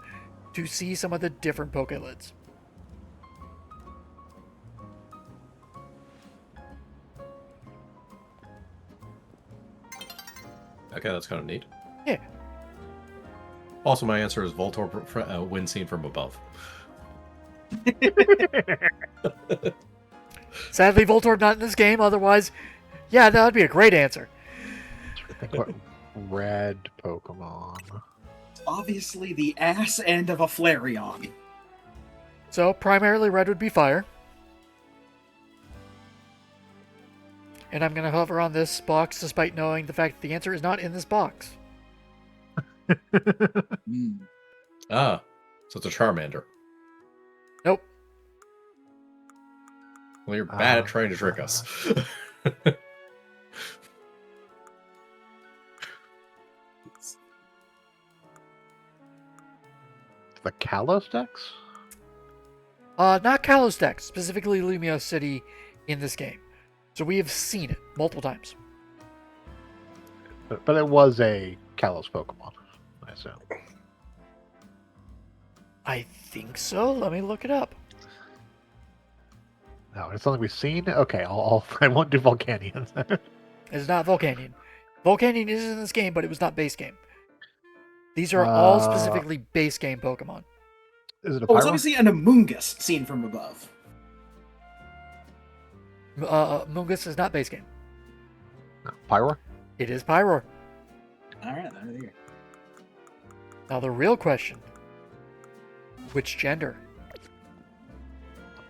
to see some of the different Poke Lids. Okay, that's kind of neat. Yeah. Also, my answer is Voltorb wind scene from above. Sadly, Voltorb not in this game. Otherwise, yeah, that would be a great answer. I think what red Pokemon. Obviously the ass end of a Flareon. So, primarily red would be fire. And I'm going to hover on this box despite knowing the fact that the answer is not in this box. Hmm. Ah, so it's a Charmander. Nope. Well, you're bad at trying to trick us. The Kalos Dex? Not Kalos Dex, specifically Lumiose City in this game. So we have seen it multiple times. But it was a Kalos Pokemon, I assume. I think so. Let me look it up. No, it's something we've seen. Okay, I won't do Volcanion. It's not Volcanion. Volcanion is in this game, but it was not base game. These are all specifically base game Pokemon. Is it a Oh, it's Pyro? obviously an Amoonguss seen from above. Mungus is not base game. Pyro? It is Pyroar. All right, there you go. Now the real question: which gender?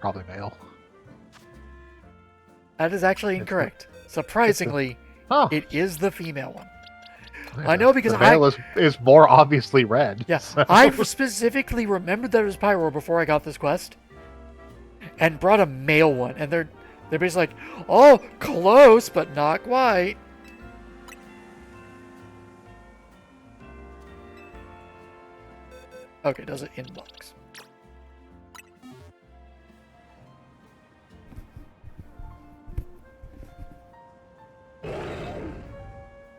Probably male. That is actually incorrect. Surprisingly, Oh, it is the female one. I know because the male is more obviously red. Yeah, so- I specifically remembered that it was Pyroar before I got this quest, and brought a male one, and they're basically like, oh, close, but not quite. Okay, does it inbox?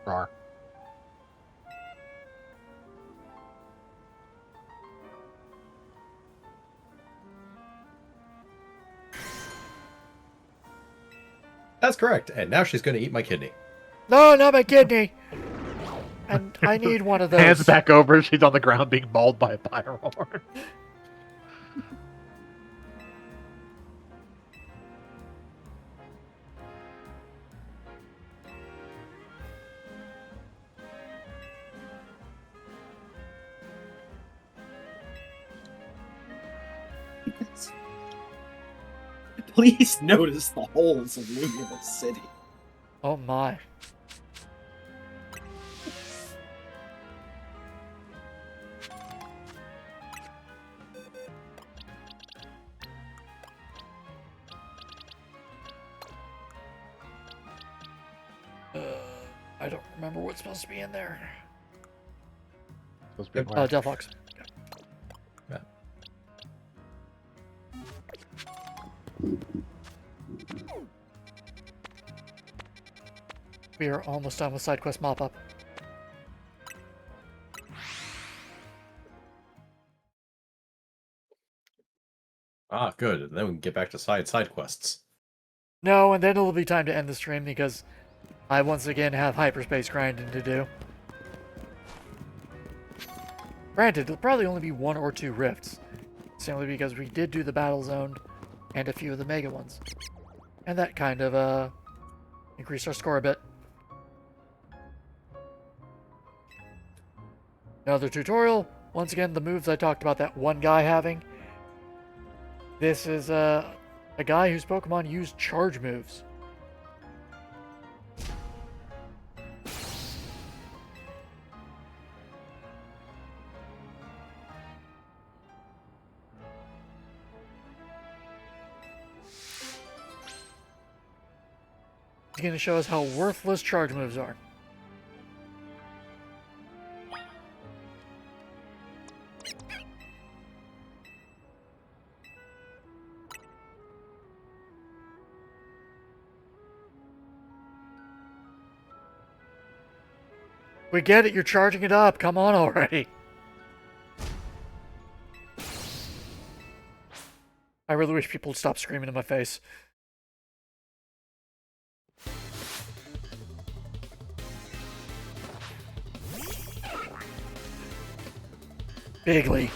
Rar. That's correct. And now she's going to eat my kidney. No, not my kidney. And I need one of those. Hands back over, she's on the ground being mauled by a Pyroar. Please notice the holes of Luminous City. Oh my. I don't remember what's supposed to be in there. Supposed to be Yep. black. Delphox. Yeah. We are almost done with side quest mop up. Ah, good. And then we can get back to side quests. No, and then it'll be time to end the stream because I once again have hyperspace grinding to do. Granted, it'll probably only be 1 or 2 rifts, simply because we did do the battle zone and a few of the mega ones, and that kind of increased our score a bit. Another tutorial. Once again, the moves I talked about that one guy having. This is a guy whose Pokemon use charge moves. He's going to show us how worthless charge moves are. We get it, you're charging it up. Come on already. I really wish people would stop screaming in my face. Big leak.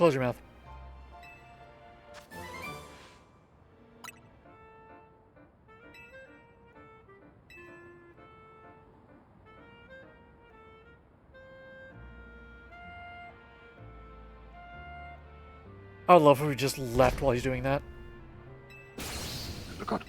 Close your mouth. I would love if we just left while he's doing that. Oh god.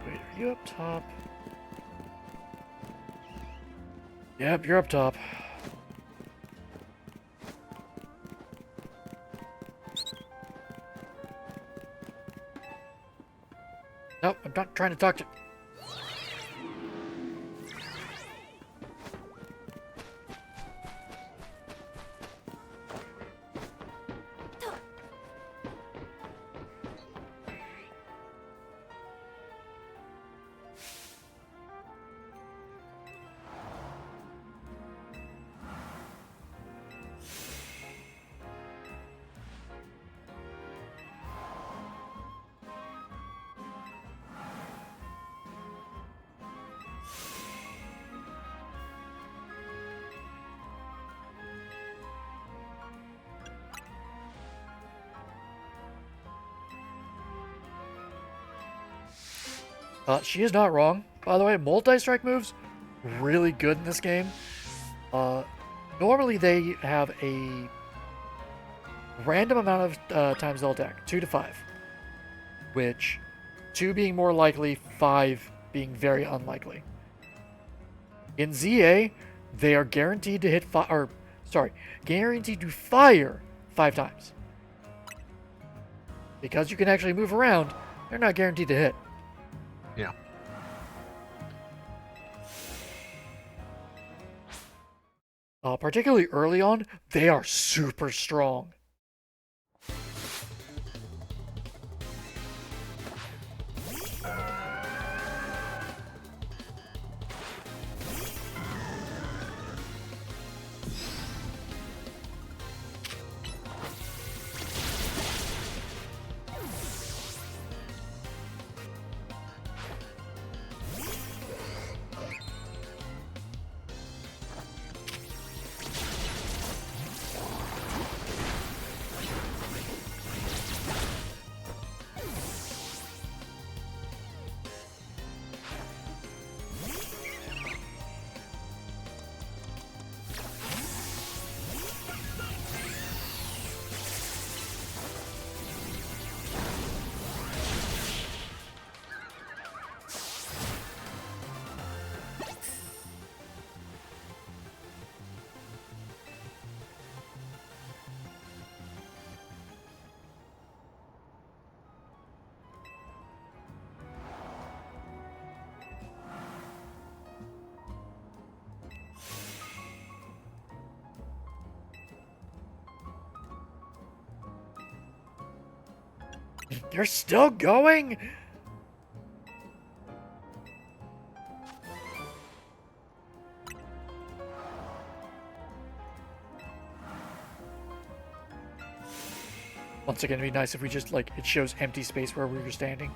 Wait, are you up top? Yep, you're up top. Nope, I'm not trying to talk to... She is not wrong. By the way, multi-strike moves, really good in this game. Normally they have a random amount of times they'll attack, 2 to 5. Which, 2 being more likely, 5 being very unlikely. In ZA, they are guaranteed to hit guaranteed to fire 5 times. Because you can actually move around, they're not guaranteed to hit. Yeah. Particularly early on, they are super strong. You're still going? Once again, it'd be nice if we just, like, it shows empty space where we were standing.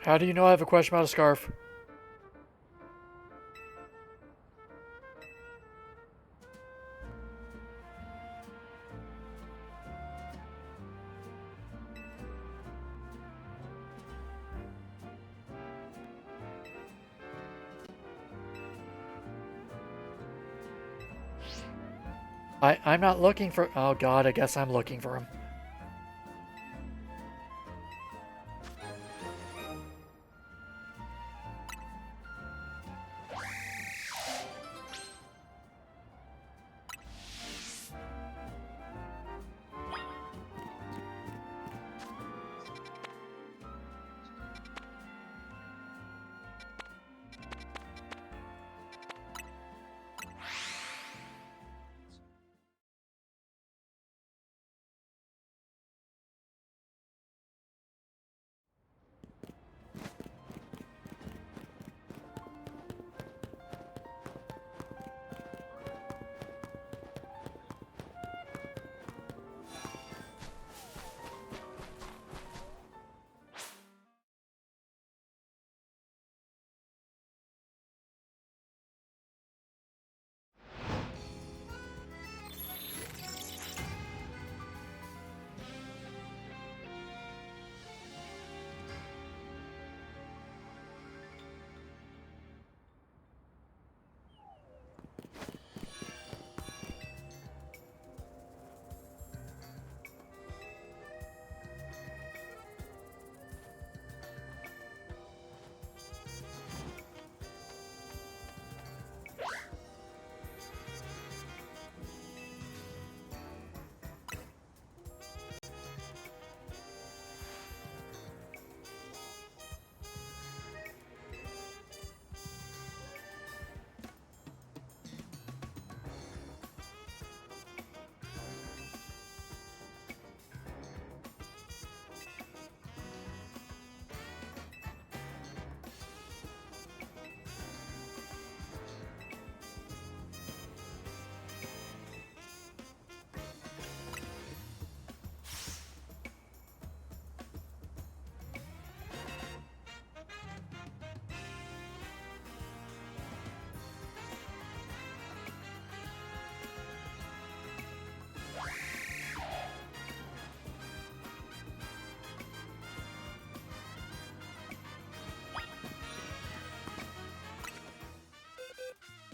How do you know I have a question about a scarf? I'm not looking for... Oh god, I guess I'm looking for him.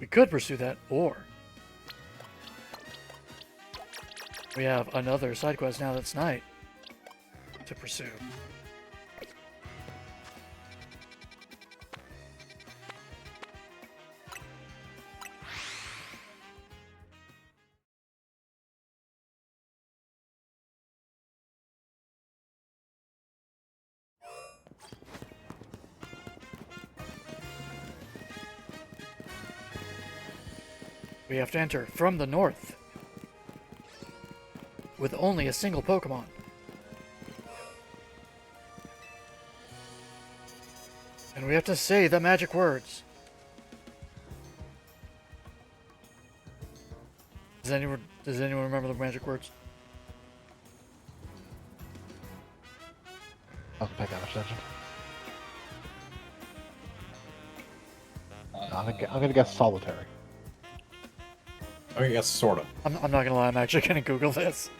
We could pursue that, or we have another side quest now that's night to pursue. We have to enter from the north with only a single Pokemon. And we have to say the magic words. Does anyone remember the magic words? I wasn't paying that much attention. I'm gonna guess solitary. I mean, yes, sort of. I'm not gonna lie, I'm actually gonna Google this.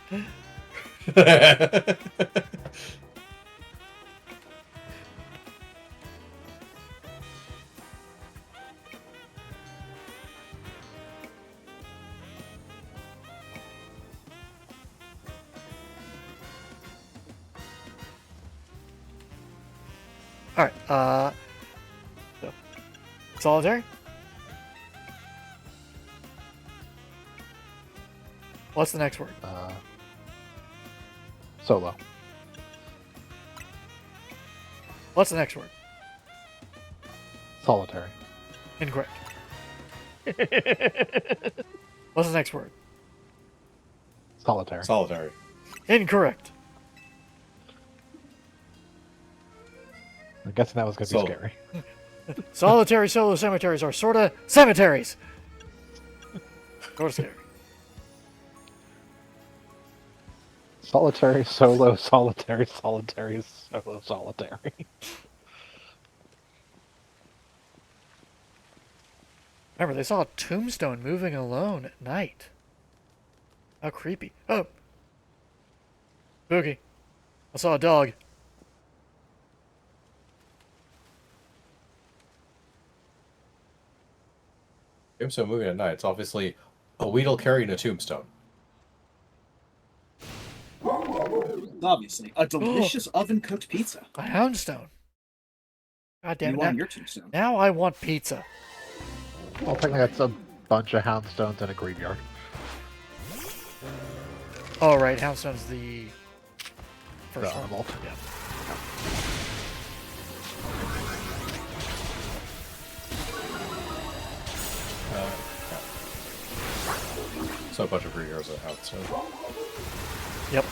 Alright, so, solitary? What's the next word? Solo. What's the next word? Solitary. Incorrect. What's the next word? Solitary. Solitary. Incorrect. I'm guessing that was gonna be Solo. scary. Solitary solo cemeteries are sorta cemeteries. Sorta scary. Solitary, solo, solitary, solitary, solo, solitary. Remember, they saw a tombstone moving alone at night. How creepy. Oh! Spooky. I saw a dog. Tombstone moving at night. It's obviously a Weedle carrying a tombstone. Obviously, a delicious oven-cooked pizza. A houndstone. God damn You it. want Now, your tombstone. now I want pizza. Well, technically that's a bunch of houndstones in a graveyard. Oh, right. Houndstone's the first The one. vault. Yeah. So a bunch of rears that have so. Yep.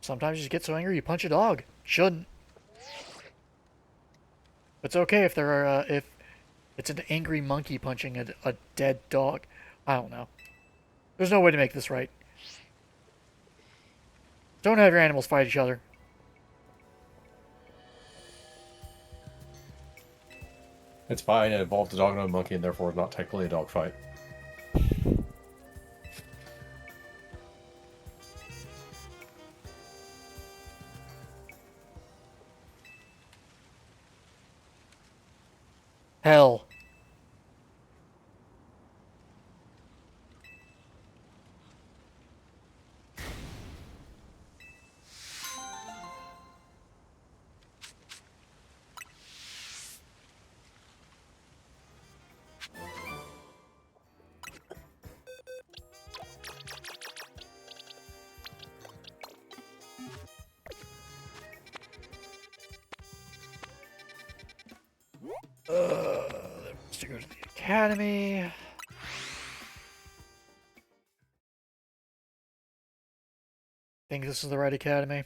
Sometimes you just get so angry you punch a dog. Shouldn't. It's okay if there are if it's an angry monkey punching a dead dog. I don't know. There's no way to make this right. Don't have your animals fight each other. It's fine. It involved a dog and a monkey, and therefore it's not technically a dog fight. Hell. Let's go to the academy. Think this is the right academy?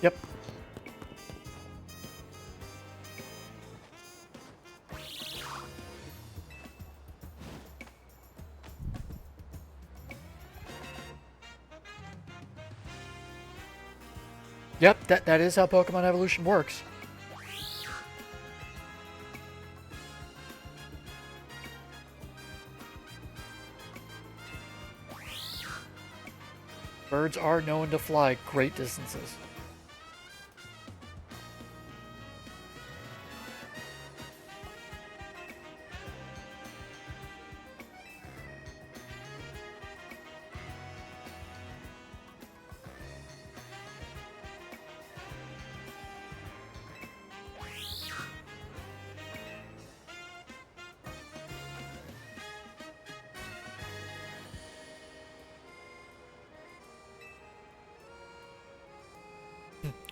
Yep. Yep, that is how Pokemon evolution works. Birds are known to fly great distances.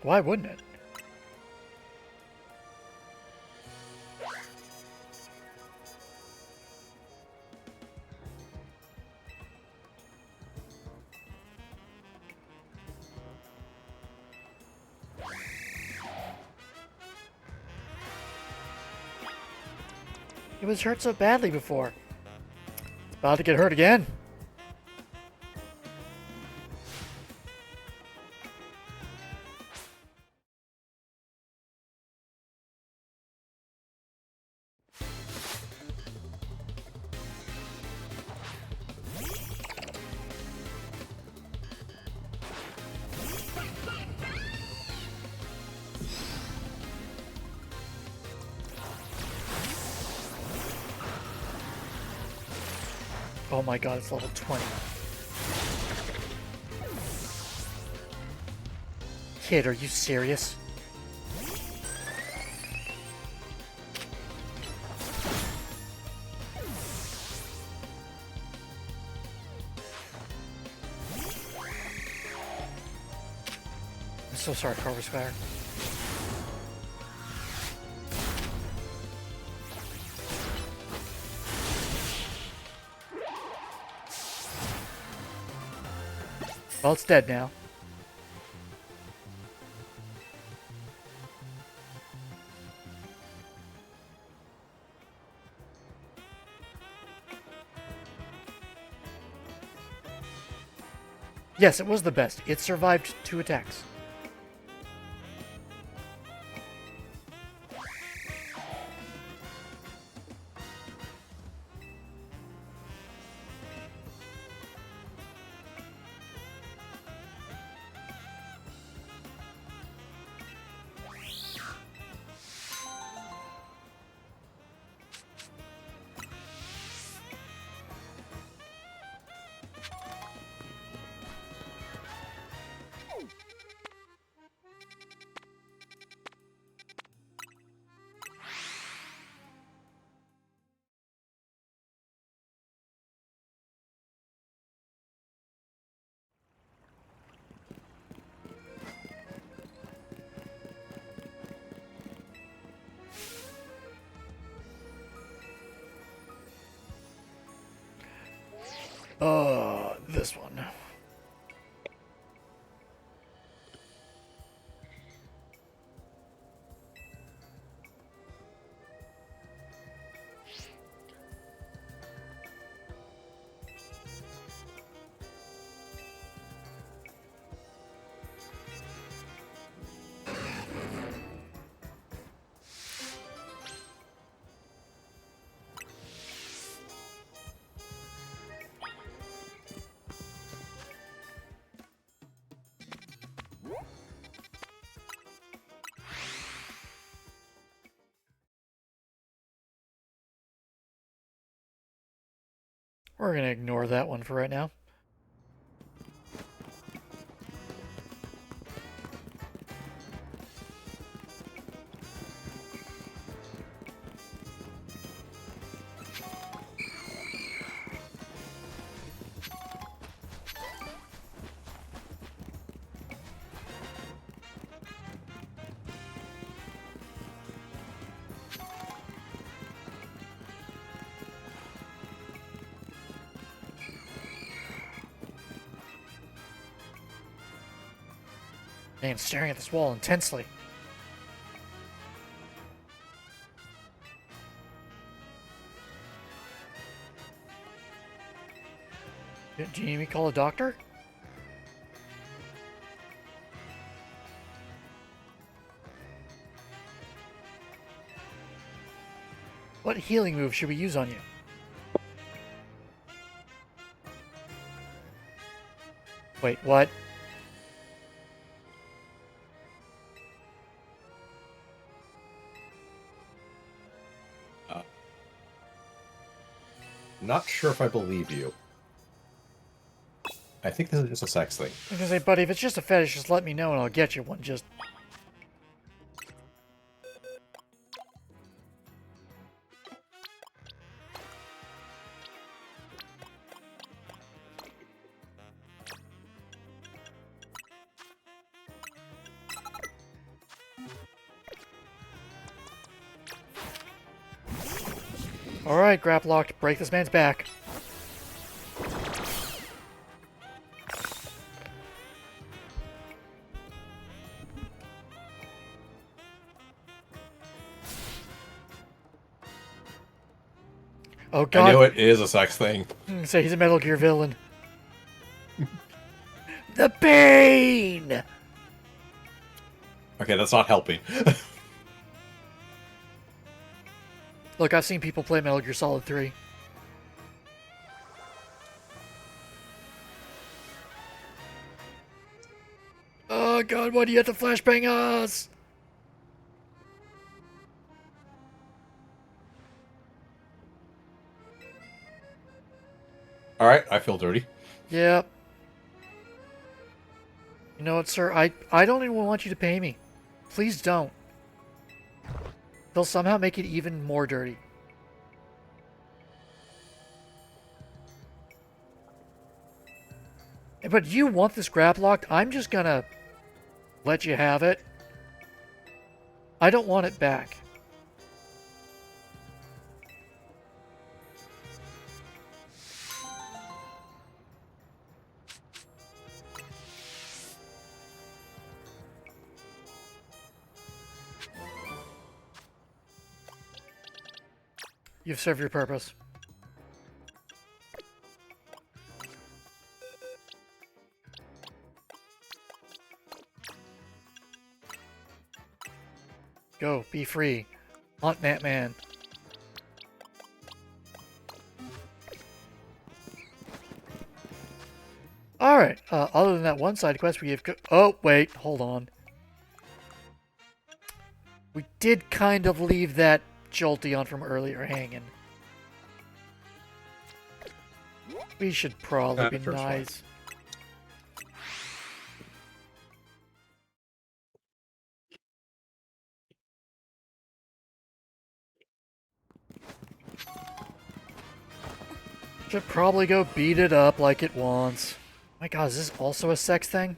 Why wouldn't it? He was hurt so badly before. About to get hurt again. Oh my god, it's level 20. Kid, are you serious? I'm so sorry, Carver Squire. Well, it's dead now. Yes, it was the best. It survived 2 attacks. This one. We're going to ignore that one for right now. Man, staring at this wall intensely. Do you need me to call a doctor? What healing move should we use on you? Wait, what? Not sure if I believe you. I think this is just a sex thing. I was gonna say, buddy, if it's just a fetish, just let me know and I'll get you one. Just. Alright, grapple locked. Break this man's back. Oh god. I knew it is a sex thing. Say he's a Metal Gear villain. The pain! Okay, that's not helping. Look, I've seen people play Metal Gear Solid 3. Oh god, why do you have to flashbang us? Alright, I feel dirty. Yep. You know what, sir? I don't even want you to pay me. Please don't. They'll somehow make it even more dirty. But you want this grab locked? I'm just gonna let you have it. I don't want it back. You've served your purpose. Go. Be free. Hunt that man. Alright, other than that one side quest, we have... Oh, wait, hold on. We did kind of leave that Jolteon from earlier hanging. We should probably be First one. nice. Should probably go beat it up like it wants. My god, is this also a sex thing?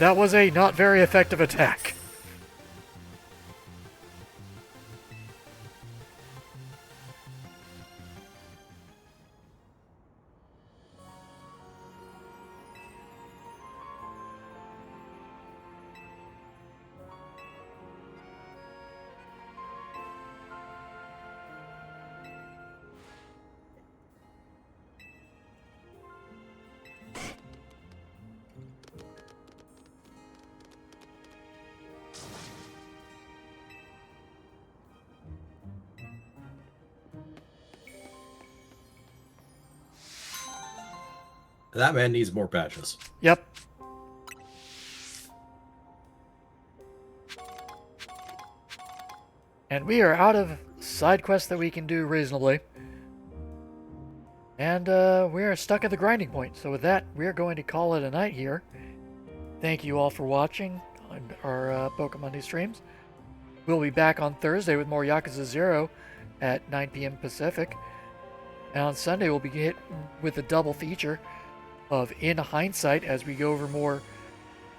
That was a not very effective attack. That man needs more badges. Yep. And we are out of side quests that we can do reasonably. And we are stuck at the grinding point. So with that, we are going to call it a night here. Thank you all for watching on our Pokemon News streams. We'll be back on Thursday with more Yakuza 0 at 9 p.m. Pacific. And on Sunday, we'll be hit with a double feature of In Hindsight as we go over more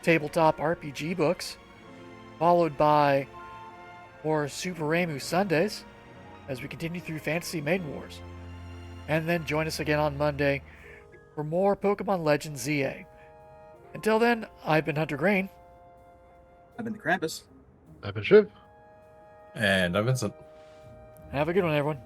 tabletop RPG books, followed by more Super Remu Sundays as we continue through Fantasy Maiden Wars. And then join us again on Monday for more Pokemon Legends ZA. Until then, I've been Hunter Green. I've been the Krampus. I've been Shiv. And I'm Vincent. Have a good one, everyone.